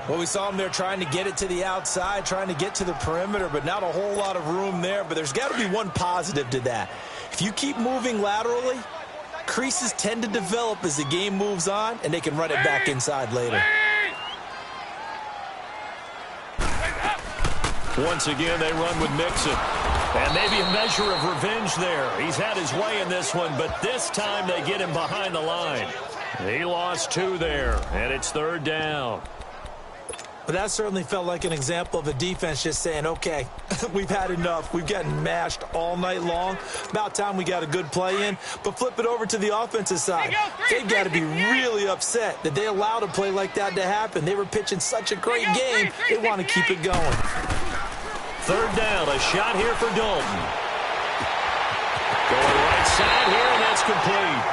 Well, we saw him there trying to get it to the outside, trying to get to the perimeter, but not a whole lot of room there. But there's got to be one positive to that. If you keep moving laterally, creases tend to develop as the game moves on, and they can run it back inside later. Once again, they run with Mixon. And maybe a measure of revenge there. He's had his way in this one, but this time they get him behind the line. He lost 2 there, and it's 3rd down. But that certainly felt like an example of a defense just saying, okay, we've had enough. We've gotten mashed all night long. About time we got a good play in. But flip it over to the offensive side. They've got to be really upset that they allowed a play like that to happen. They were pitching such a great game. They want to keep it going. 3rd down, a shot here for Dalton. Going right side here, and that's complete.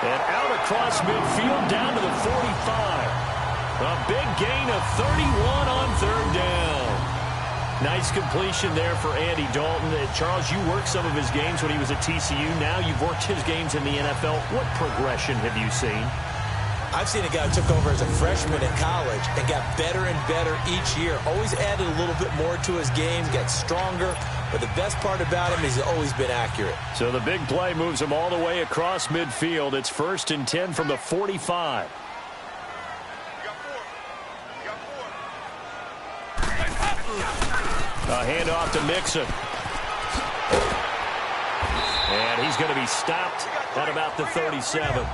And out across midfield down to the 45. A big gain of 31 on 3rd down. Nice completion there for Andy Dalton. Charles, you worked some of his games when he was at TCU. Now you've worked his games in the NFL. What progression have you seen? I've seen a guy who took over as a freshman in college and got better and better each year. Always added a little bit more to his game, got stronger. But the best part about him is he's always been accurate. So the big play moves him all the way across midfield. It's 1st and 10 from the 45. A handoff to Mixon. And he's going to be stopped at about the 37.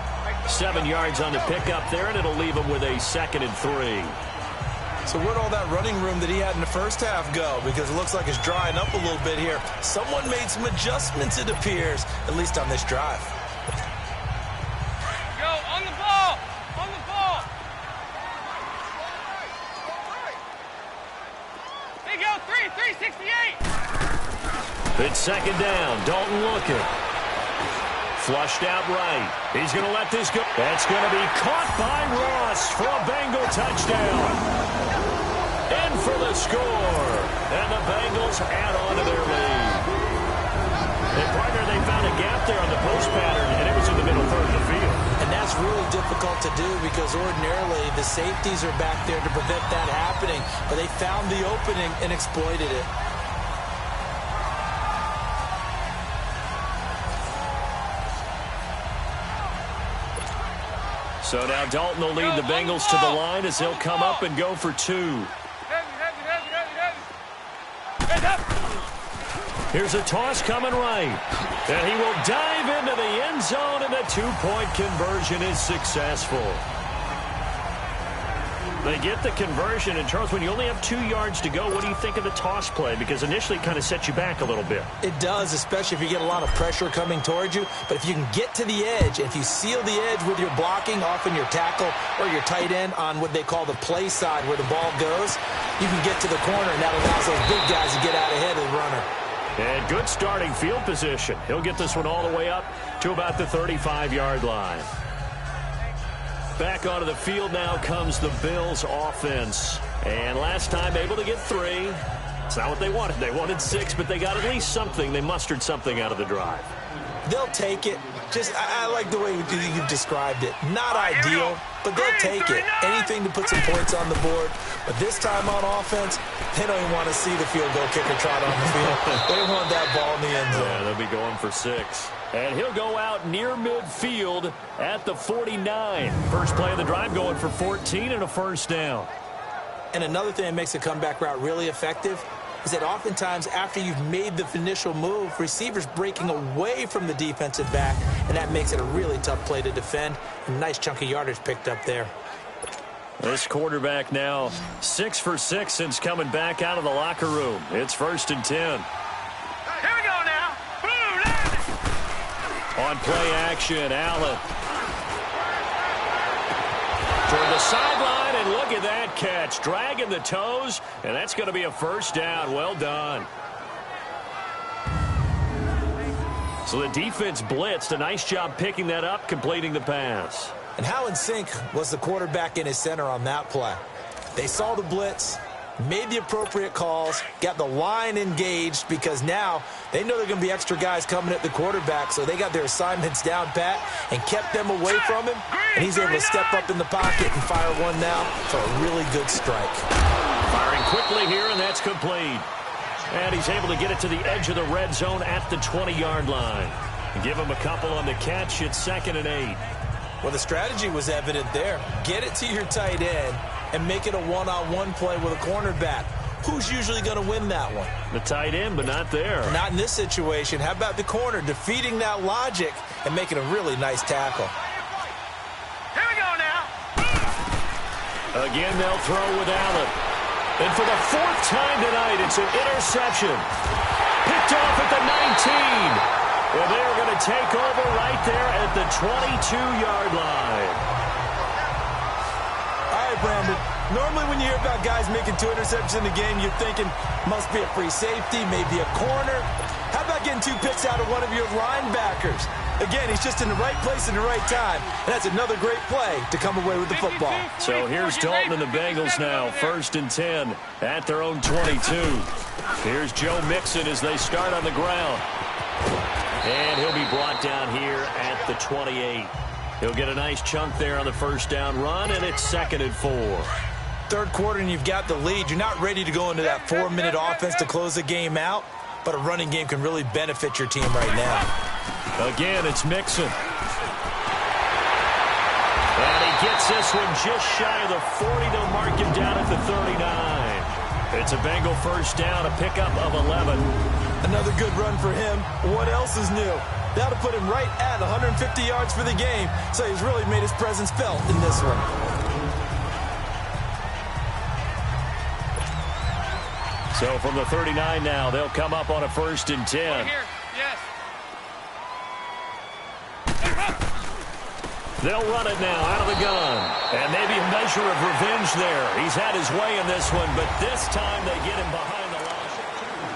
7 yards on the pickup there, and it'll leave him with a 2nd and 3. So where'd all that running room that he had in the first half go? Because it looks like it's drying up a little bit here. Someone made some adjustments, it appears, at least on this drive. Go, on the ball! On the ball! It's second down. Dalton looking. Flushed out right. He's going to let this go. That's going to be caught by Ross for a Bengal touchdown. In for the score. And the Bengals add on to their lead. And partner, they found a gap there on the post pattern, and it was in the middle third of the field. And that's really difficult to do because ordinarily the safeties are back there to prevent that happening. But they found the opening and exploited it. So now Dalton will lead the Bengals to the line as they'll come up and go for two. Here's a toss coming right. And he will dive into the end zone, and the two-point conversion is successful. They get the conversion, and Charles, when you only have 2 yards to go, what do you think of the toss play? Because initially it kind of sets you back a little bit. It does, especially if you get a lot of pressure coming towards you. But if you can get to the edge, if you seal the edge with your blocking, often your tackle or your tight end on what they call the play side where the ball goes, you can get to the corner, and that allows those big guys to get out ahead of the runner. And good starting field position. He'll get this one all the way up to about the 35-yard line. Back onto the field now comes the Bills offense. And last time able to get 3. It's not what they wanted. They wanted 6, but they got at least something. They mustered something out of the drive. They'll take it. I like the way you've described it. Not ideal, but they'll take it. Anything to put some points on the board. But this time on offense, they don't even want to see the field goal kicker trot on the field. They want that ball in the end zone. Yeah, they'll be going for 6. And he'll go out near midfield at the 49. First play of the drive going for 14 and a first down. And another thing that makes a comeback route really effective is that oftentimes after you've made the initial move, receivers breaking away from the defensive back, and that makes it a really tough play to defend. A nice chunk of yardage picked up there. This quarterback now 6 for 6 since coming back out of the locker room. It's 1st and 10. Here we go now. On play action, Allen. Toward the sideline, and look at that catch. Dragging the toes, and that's going to be a first down. Well done. So the defense blitzed. A nice job picking that up, completing the pass. And how in sync was the quarterback and his center on that play? They saw the blitz, made the appropriate calls, got the line engaged because now they know there are going to be extra guys coming at the quarterback, so they got their assignments down pat and kept them away from him, and he's able to step up in the pocket and fire one now for a really good strike. Firing quickly here, and that's complete. And he's able to get it to the edge of the red zone at the 20-yard line. Give him a couple on the catch. It's 2nd and 8. Well, the strategy was evident there. Get it to your tight end and make it a one-on-one play with a cornerback. Who's usually going to win that one? The tight end, but not there. Not in this situation. How about the corner defeating that logic and making a really nice tackle? Here we go now. Again, they'll throw with Allen. And for the 4th time tonight, it's an interception. Picked off at the 19. Well, they're going to take over right there at the 22-yard line. All right, Brandon. Normally when you hear about guys making 2 interceptions in the game, you're thinking must be a free safety, maybe a corner. How about getting 2 picks out of one of your linebackers? Again, he's just in the right place at the right time, and that's another great play to come away with the football. So here's Dalton and the Bengals now, 1st and 10 at their own 22. Here's Joe Mixon as they start on the ground. And he'll be brought down here at the 28. He'll get a nice chunk there on the first down run, and it's 2nd and 4. Third quarter, and you've got the lead. You're not ready to go into that 4-minute offense to close the game out, but a running game can really benefit your team right now. Again, it's Mixon. And he gets this one just shy of the 40. They'll mark him down at the 39. It's a Bengal first down, a pickup of 11. Another good run for him. What else is new? That'll put him right at 150 yards for the game, so he's really made his presence felt in this one. So from the 39 now, they'll come up on a 1st and 10. Here. Yes. They'll run it now out of the gun. And maybe a measure of revenge there. He's had his way in this one, but this time they get him behind the line.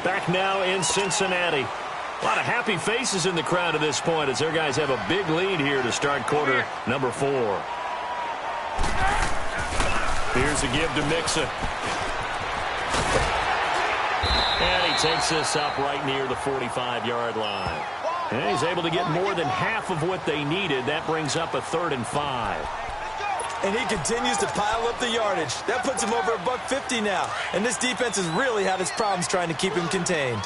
Back now in Cincinnati. A lot of happy faces in the crowd at this point as their guys have a big lead here to start quarter number 4. Here's a give to Mixon. And he takes this up right near the 45-yard line. And he's able to get more than half of what they needed. That brings up a 3rd and 5. And he continues to pile up the yardage. That puts him over $150 now. And this defense has really had its problems trying to keep him contained.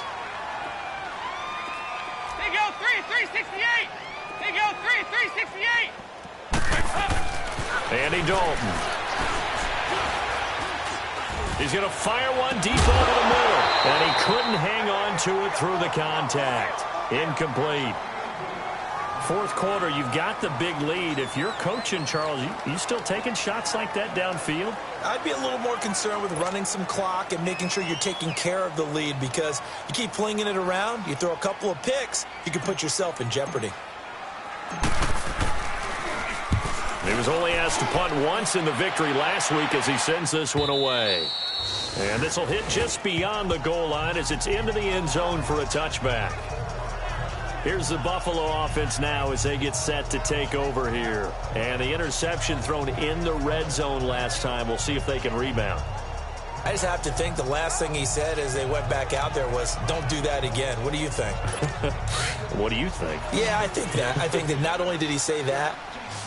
They go 368. They go 368. Andy Dalton. He's going to fire one deep over the middle. And he couldn't hang on to it through the contact. Incomplete. Fourth quarter, you've got the big lead. If you're coaching, Charles, you still taking shots like that downfield? I'd be a little more concerned with running some clock and making sure you're taking care of the lead, because you keep flinging it around, you throw a couple of picks, you can put yourself in jeopardy. He was only asked to punt once in the victory last week as he sends this one away. And this will hit just beyond the goal line as it's into the end zone for a touchback. Here's the Buffalo offense now as they get set to take over here. And the interception thrown in the red zone last time. We'll see if they can rebound. I just have to think the last thing he said as they went back out there was, don't do that again. What do you think? What do you think? Yeah, I think that. I think that not only did he say that,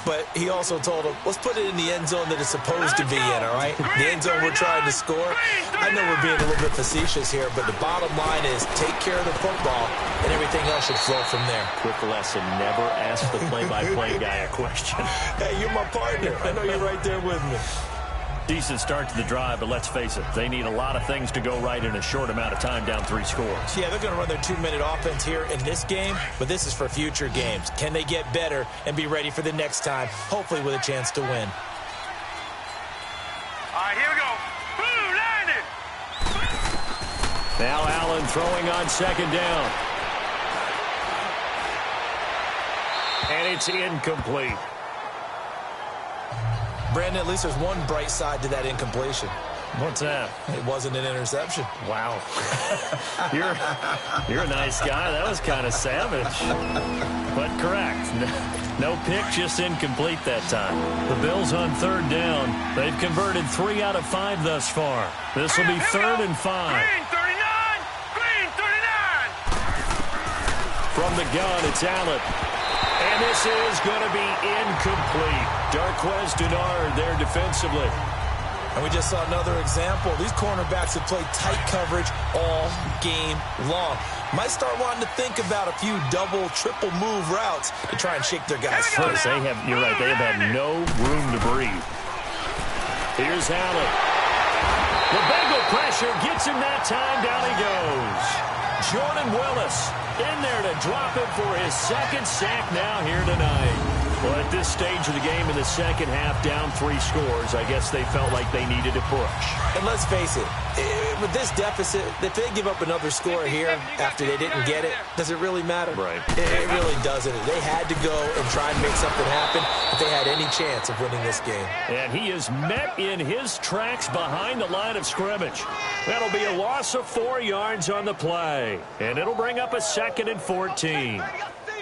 but he also told him, let's put it in the end zone that it's supposed to be in, all right? The end zone we're trying to score. I know we're being a little bit facetious here, but the bottom line is take care of the football, and everything else should flow from there. Quick lesson, never ask the play-by-play guy a question. Hey, you're my partner. I know you're right there with me. Decent start to the drive, but let's face it, they need a lot of things to go right in a short amount of time, down 3 scores. Yeah, they're going to run their 2-minute offense here in this game, but this is for future games. Can they get better and be ready for the next time, hopefully with a chance to win? All right, here we go. Boom, landed. Now Allen throwing on second down. And it's incomplete. Brandon, at least there's one bright side to that incompletion. What's that? It wasn't an interception. Wow. You're a nice guy. That was kind of savage. But correct. No pick, just incomplete that time. The Bills on third down. They've converted 3 out of 5 thus far. This will be 3rd and 5. Green 39. Green 39. From the gun, it's Allen. And this is going to be incomplete. Darquez Denard there defensively. And we just saw another example. These cornerbacks have played tight coverage all game long. Might start wanting to think about a few double, triple move routes to try and shake their guys free. You're right, they have had no room to breathe. Here's Allen. The Bengal pressure gets him that time. Down he goes. Jordan Willis in there to drop it for his 2nd sack now here tonight. Well, at this stage of the game in the second half, down 3 scores, I guess they felt like they needed to push. And let's face it, with this deficit, if they give up another score here after they didn't get it, does it really matter? Right. It really doesn't. They had to go and try and make something happen if they had any chance of winning this game. And he is met in his tracks behind the line of scrimmage. That'll be a loss of 4 yards on the play. And it'll bring up a 2nd and 14.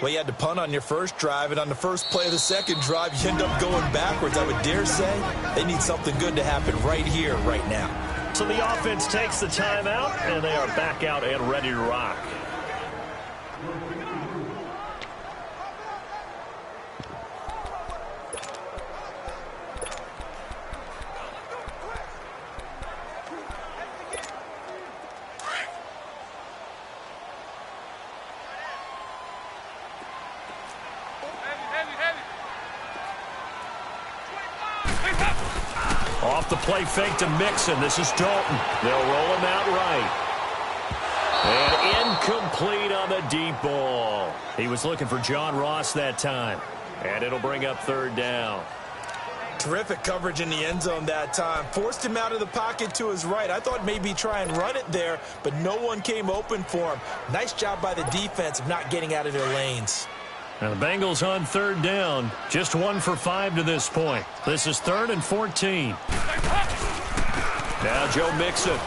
Well, you had to punt on your first drive, and on the first play of the second drive, you end up going backwards. I would dare say they need something good to happen right here, right now. So the offense takes the timeout, and they are back out and ready to rock. Off the play fake to Mixon. This is Dalton. They'll roll him out right. And incomplete on the deep ball. He was looking for John Ross that time. And it'll bring up 3rd down. Terrific coverage in the end zone that time. Forced him out of the pocket to his right. I thought maybe try and run it there, but no one came open for him. Nice job by the defense of not getting out of their lanes. Now the Bengals on 3rd down. Just 1 for 5 to this point. This is 3rd and 14. Now Joe Mixon.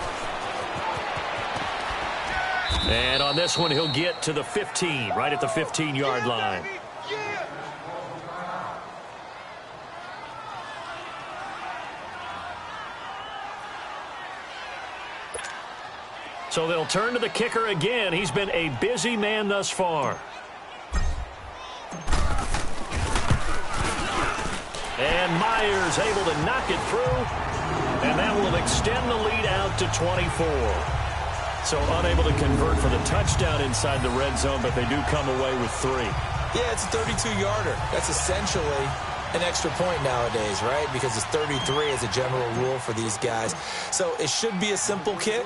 And on this one, he'll get to the 15, right at the 15-yard line. So they'll turn to the kicker again. He's been a busy man thus far. And Myers able to knock it through. And that will extend the lead out to 24. So unable to convert for the touchdown inside the red zone, but they do come away with 3. Yeah, it's a 32-yarder. That's essentially an extra point nowadays, right? Because it's 33 as a general rule for these guys. So it should be a simple kick.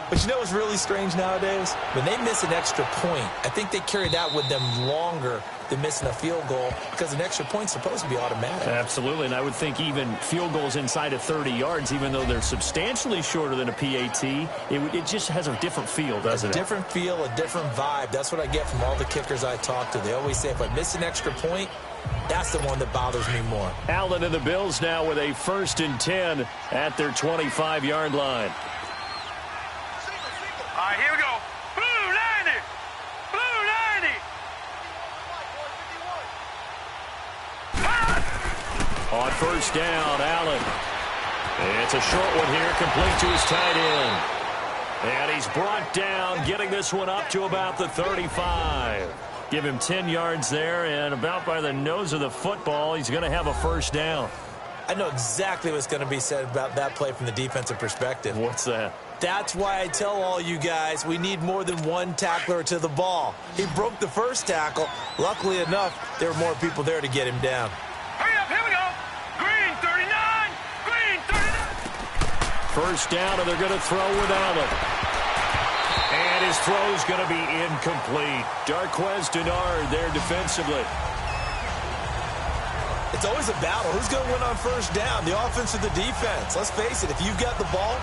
But you know what's really strange nowadays? When they miss an extra point, I think they carry that with them longer than missing a field goal because an extra point's supposed to be automatic. Absolutely, and I would think even field goals inside of 30 yards, even though they're substantially shorter than a PAT, it just has a different feel, doesn't it? A different feel, a different vibe. That's what I get from all the kickers I talk to. They always say, if I miss an extra point, that's the one that bothers me more. Allen and the Bills now with a 1st and 10 at their 25-yard line. All right, here we go. Blue 90. Blue 90. On 1st down, Allen. It's a short one here, complete to his tight end. And he's brought down, getting this one up to about the 35. Give him 10 yards there, and about by the nose of the football, he's going to have a 1st down. I know exactly what's going to be said about that play from the defensive perspective. What's that? That's why I tell all you guys we need more than one tackler to the ball. He broke the first tackle. Luckily enough, there were more people there to get him down. Hurry up, here we go. Green 39. Green 39. 1st down, and they're going to throw with Allen. And his throw's going to be incomplete. Darquez Denard there defensively. It's always a battle. Who's going to win on 1st down, the offense or the defense? Let's face it, if you've got the ball,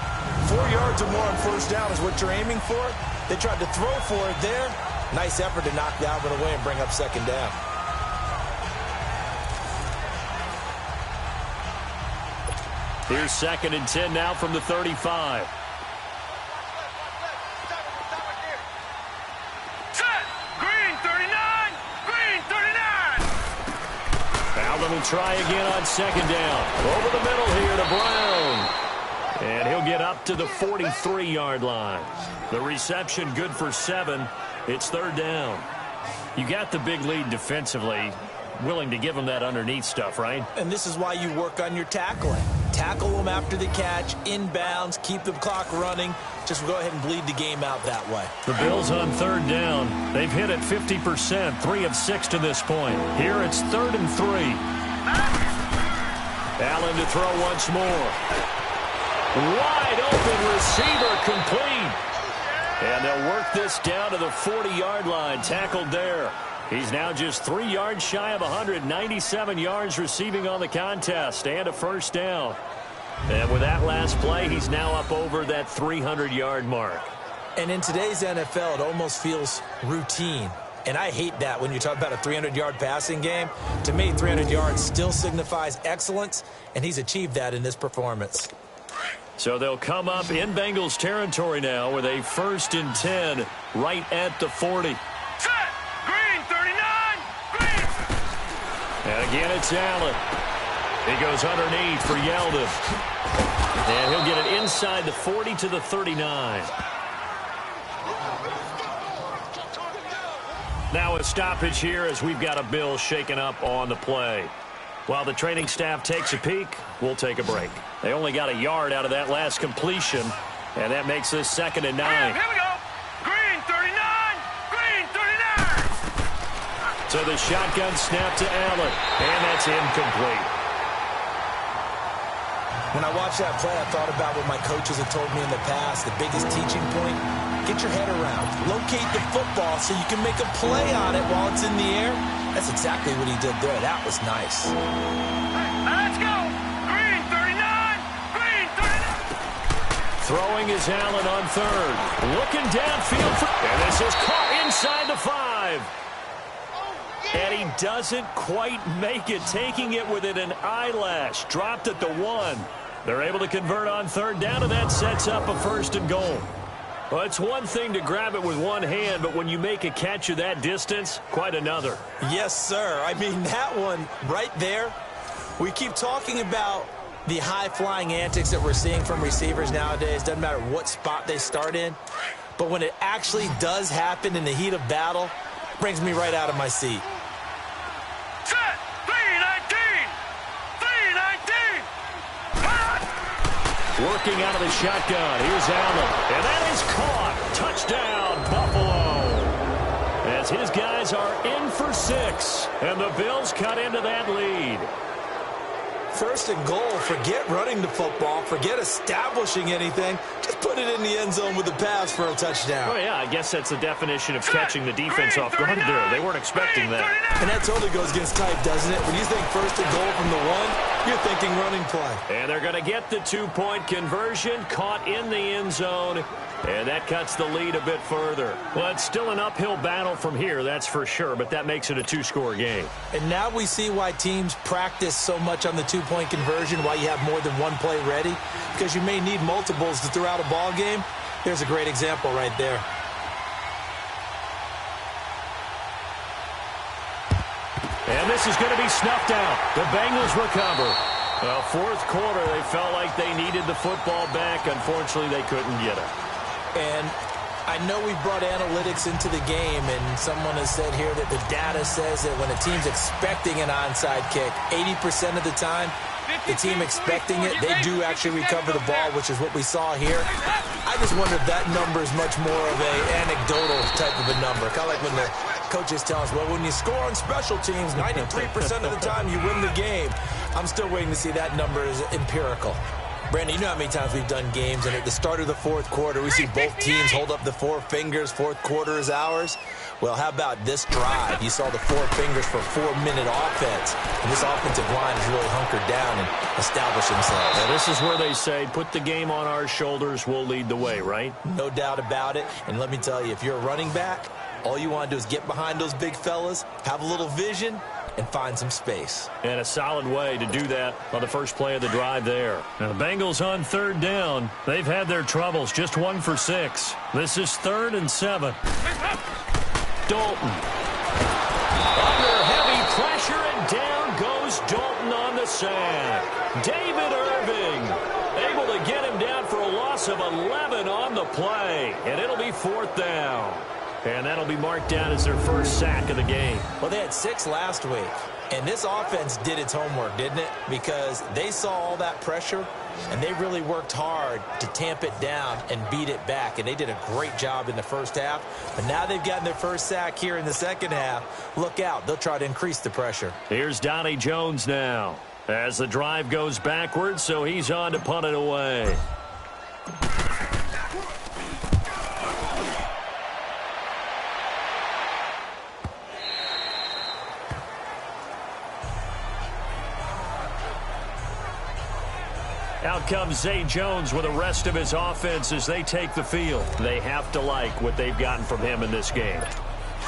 4 yards or more on 1st down is what you're aiming for. They tried to throw for it there. Nice effort to knock that one away and bring up 2nd down. Here's 2nd and 10 now from the 35. Will try again on 2nd down. Over the middle here to Brown. And he'll get up to the 43-yard line. The reception good for 7. It's 3rd down. You got the big lead defensively. Willing to give them that underneath stuff, right? And this is why you work on your tackling. Tackle them after the catch, inbounds, keep the clock running. Just go ahead and bleed the game out that way. The Bills on 3rd down. They've hit it 50%, 3 of 6 to this point. Here it's 3rd and 3. Allen to throw once more. Wide open receiver complete. And they'll work this down to the 40-yard line. Tackled there. He's now just 3 yards shy of 197 yards receiving on the contest and a 1st down. And with that last play, he's now up over that 300-yard mark. And in today's NFL, it almost feels routine. And I hate that when you talk about a 300-yard passing game. To me, 300 yards still signifies excellence, and he's achieved that in this performance. So they'll come up in Bengals territory now with a 1st and 10 right at the 40. Set. Green 39. Green. And again, it's Allen. He goes underneath for Yeldon. And he'll get it inside the 40 to the 39. Now a stoppage here as we've got a Bill shaken up on the play. While the training staff takes a peek, we'll take a break. They only got a yard out of that last completion, and that makes this 2nd and 9. Here we go. Green 39. Green 39. So the shotgun snap to Allen, and that's incomplete. When I watched that play, I thought about what my coaches have told me in the past. The biggest teaching point, get your head around. Locate the football so you can make a play on it while it's in the air. That's exactly what he did there. That was nice. Let's go. Green 39. Green 39. Throwing is Allen on 3rd. Looking downfield. And this is caught inside the 5. And he doesn't quite make it, taking it within an eyelash. Dropped at the 1. They're able to convert on 3rd down, and that sets up a 1st and goal. Well, it's one thing to grab it with one hand, but when you make a catch of that distance, quite another. Yes, sir. I mean, that one right there, we keep talking about the high-flying antics that we're seeing from receivers nowadays. Doesn't matter what spot they start in. But when it actually does happen in the heat of battle, it brings me right out of my seat. Set! 319! 319! Working out of the shotgun. Here's Allen. And that is caught. Touchdown, Buffalo. As his guys are in for 6. And the Bills cut into that lead. First and goal, forget running the football, forget establishing anything. Just put it in the end zone with a pass for a touchdown. Oh, yeah, I guess that's the definition of catching the defense off guard there. They weren't expecting that. And that totally goes against type, doesn't it? When you think first and goal from the 1, you're thinking running play. And they're going to get the 2-point conversion, caught in the end zone. And that cuts the lead a bit further. Well, it's still an uphill battle from here, that's for sure, but that makes it a 2-score game. And now we see why teams practice so much on the 2-point conversion, why you have more than one play ready, because you may need multiples to throw out a ball game. There's a great example right there. And this is going to be snuffed out. The Bengals recover. Well, fourth quarter, they felt like they needed the football back. Unfortunately, they couldn't get it. And I know we brought analytics into the game, and someone has said here that the data says that when a team's expecting an onside kick, 80% of the time, the team expecting it, they do actually recover the ball, which is what we saw here. I just wonder if that number is much more of an anecdotal type of a number. Kind of like when the coaches tell us, well, when you score on special teams, 93% of the time you win the game. I'm still waiting to see that number is empirical. Brandon, you know how many times we've done games, and at the start of the fourth quarter, we see both teams hold up the 4 fingers, fourth quarter is ours. Well, how about this drive? You saw the 4 fingers for 4-minute offense, and this offensive line has really hunkered down and established themselves. Now, this is where they say, put the game on our shoulders, we'll lead the way, right? No doubt about it, and let me tell you, if you're a running back, all you want to do is get behind those big fellas, have a little vision, and find some space. And a solid way to do that on the first play of the drive there. Now, the Bengals on 3rd down. They've had their troubles, just 1 for 6. This is 3rd and 7. Dalton. Under heavy pressure, and down goes Dalton on the sack. David Irving able to get him down for a loss of 11 on the play. And it'll be 4th down. And that'll be marked down as their first sack of the game. Well, they had 6 last week. And this offense did its homework, didn't it? Because they saw all that pressure, and they really worked hard to tamp it down and beat it back. And they did a great job in the first half. But now they've gotten their first sack here in the second half. Look out. They'll try to increase the pressure. Here's Donnie Jones now as the drive goes backwards, so he's on to punt it away. Out comes Zay Jones with the rest of his offense as they take the field. They have to like what they've gotten from him in this game.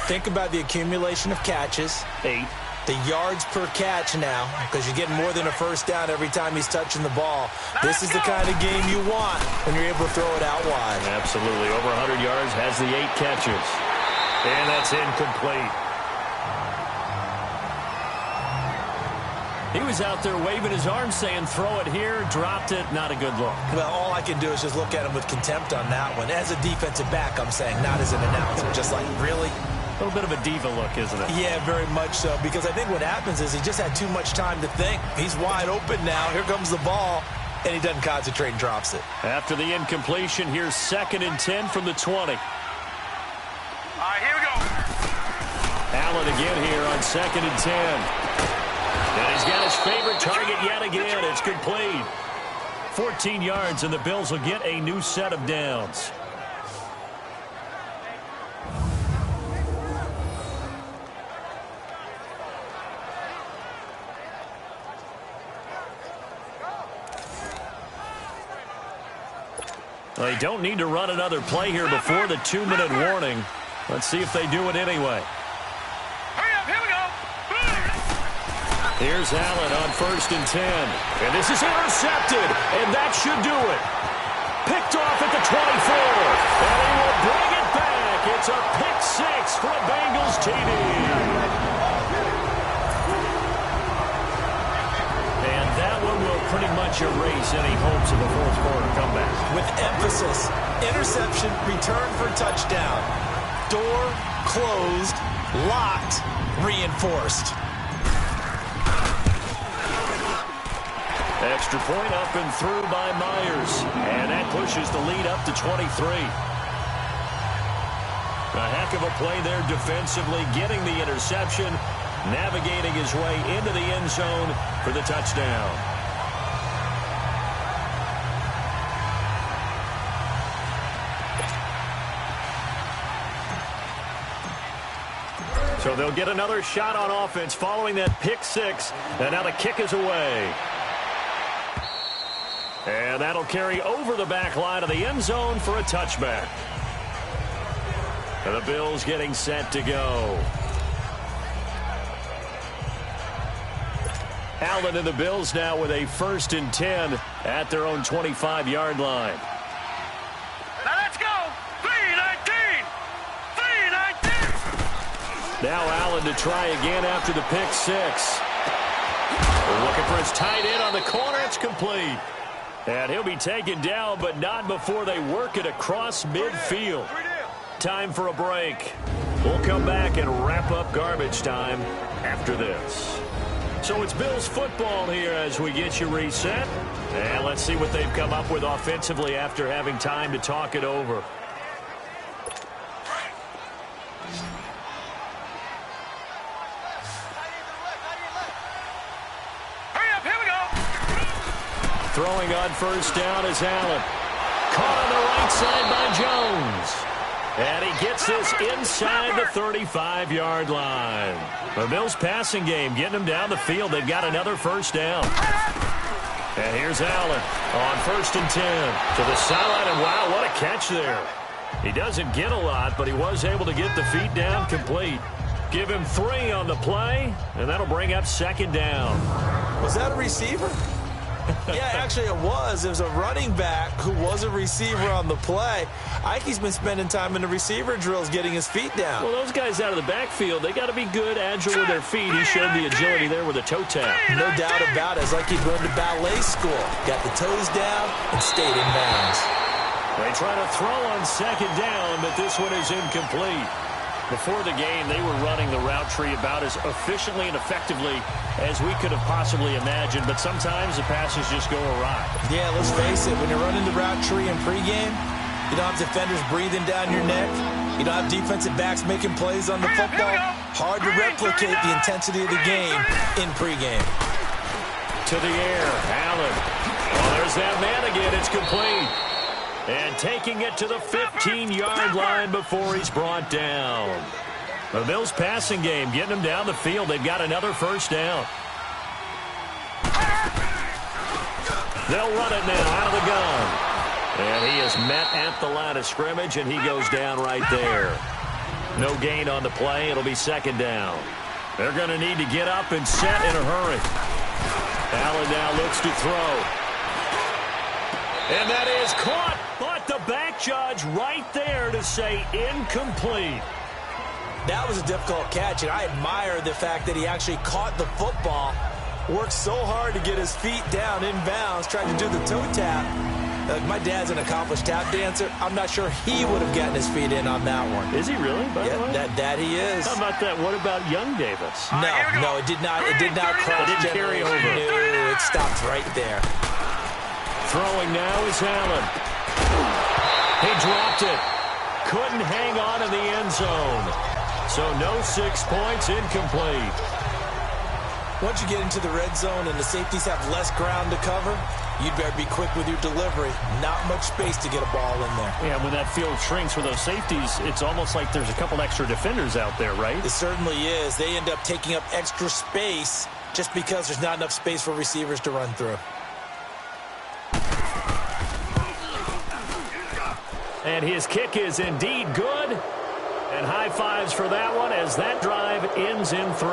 Think about the accumulation of catches. 8. The yards per catch now, because you're getting more than a first down every time he's touching the ball. This is the kind of game you want when you're able to throw it out wide. Absolutely. Over 100 yards, has the 8 catches. And that's incomplete. He was out there waving his arms saying, throw it here, dropped it, not a good look. Well, all I can do is just look at him with contempt on that one. As a defensive back, I'm saying, not as an announcer. Just like, really? A little bit of a diva look, isn't it? Yeah, very much so, because I think what happens is he just had too much time to think. He's wide open now. Here comes the ball, and he doesn't concentrate and drops it. After the incompletion, here's 2nd and 10 from the 20. All right, here we go. Allen again here on 2nd and 10. And he's got his favorite target yet again. It's complete. 14 yards, and the Bills will get a new set of downs. They don't need to run another play here before the 2-minute warning. Let's see if they do it anyway. Hurry up, here we go. Here's Allen on 1st and 10. And this is intercepted, and that should do it. Picked picked off at the 24. And he will bring it back. It's a pick six for a Bengals TD. And that one will pretty much erase any hopes of a fourth quarter comeback. With emphasis, interception, return for touchdown. Door closed, locked, reinforced. Extra point up and through by Myers. And that pushes the lead up to 23. A heck of a play there defensively, getting the interception, navigating his way into the end zone for the touchdown. So they'll get another shot on offense following that pick six. And now the kick is away. And that'll carry over the back line of the end zone for a touchback. And the Bills getting set to go. Allen and the Bills now with a 1st and 10 at their own 25-yard line. Now let's go. 3-19. 3-19. Now Allen to try again after the pick six. We're looking for his tight end on the corner. It's complete. And he'll be taken down, but not before they work it across midfield. Time for a break. We'll come back and wrap up garbage time after this. So it's Bills football here as we get you reset. And let's see what they've come up with offensively after having time to talk it over. Throwing on 1st down is Allen. Caught on the right side by Jones. And he gets this inside the 35-yard line. The Bills passing game getting them down the field. They've got another 1st down. And here's Allen on 1st and 10 to the sideline. And wow, what a catch there. He doesn't get a lot, but he was able to get the feet down complete. Give him 3 on the play, and that'll bring up 2nd down. Was that a receiver? Yeah, actually it was. It was a running back who was a receiver on the play. Ike's been spending time in the receiver drills getting his feet down. Well, those guys out of the backfield, they got to be good, agile with their feet. He showed the agility there with a toe tap. No doubt about it. It's like he'd gone to ballet school. Got the toes down and stayed in bounds. They try to throw on 2nd down, but this one is incomplete. Before the game, they were running the route tree about as efficiently and effectively as we could have possibly imagined, but sometimes the passes just go awry. Yeah, let's face it. When you're running the route tree in pregame, you don't have defenders breathing down your neck. You don't have defensive backs making plays on the football. Hard to replicate the intensity of the game in pregame. To the air, Allen. Oh, there's that man again. It's complete. And taking it to the 15-yard line before he's brought down. The Bills passing game getting them down the field. They've got another 1st down. They'll run it now out of the gun. And he is met at the line of scrimmage, and he goes down right there. No gain on the play. It'll be 2nd down. They're going to need to get up and set in a hurry. Allen now looks to throw. And that is caught, but the back judge right there to say incomplete. That was a difficult catch, and I admire the fact that he actually caught the football, worked so hard to get his feet down in bounds, tried to do the toe tap. My dad's an accomplished tap dancer. I'm not sure he would have gotten his feet in on that one. Is he really? By the way? That he is. How about that? What about young Davis? No, it did not. It did not cross. It didn't carry over. No, it stopped right there. Throwing now is Allen. He dropped it. Couldn't hang on in the end zone. So no 6 points, incomplete. Once you get into the red zone and the safeties have less ground to cover, you'd better be quick with your delivery. Not much space to get a ball in there. Yeah, when that field shrinks for those safeties, it's almost like there's a couple extra defenders out there, right? It certainly is. They end up taking up extra space just because there's not enough space for receivers to run through. And his kick is indeed good. And high fives for that one as that drive ends in 3.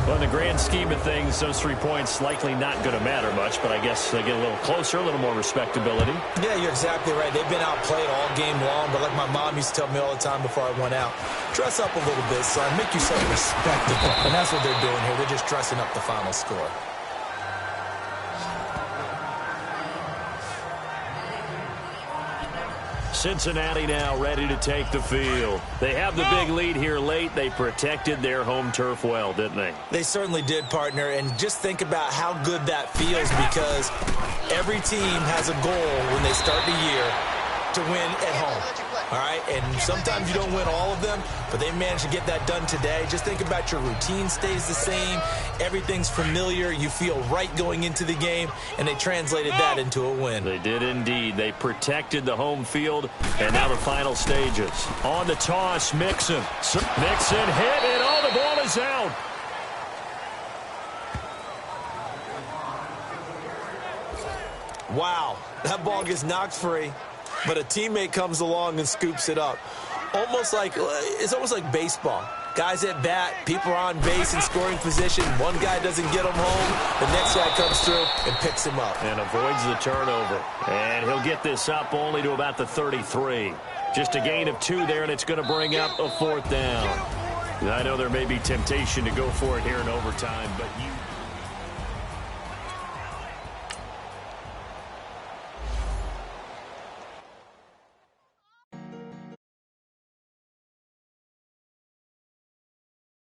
Well, in the grand scheme of things, those 3 points likely not going to matter much, but I guess they get a little closer, a little more respectability. Yeah, you're exactly right. They've been outplayed all game long, but like my mom used to tell me all the time before I went out, dress up a little bit, son. Make yourself respectable. And that's what they're doing here. They're just dressing up the final score. Cincinnati now ready to take the field. They have the big lead here late. They protected their home turf well, didn't they? They certainly did, partner. And just think about how good that feels, because every team has a goal when they start the year to win at home. All right, and sometimes you don't win all of them, but they managed to get that done today. Just think about your routine stays the same. Everything's familiar. You feel right going into the game, and they translated that into a win. They did indeed. They protected the home field, and now the final stages. On the toss, Mixon. Mixon hit, and the ball is out. Wow, that ball gets knocked free, but a teammate comes along and scoops it up. It's almost like baseball. Guys at bat, people are on base in scoring position. One guy doesn't get him home. The next guy comes through and picks him up. And avoids the turnover. And he'll get this up only to about the 33. Just a gain of 2 there, and it's going to bring up a 4th down. I know there may be temptation to go for it here in overtime, but you...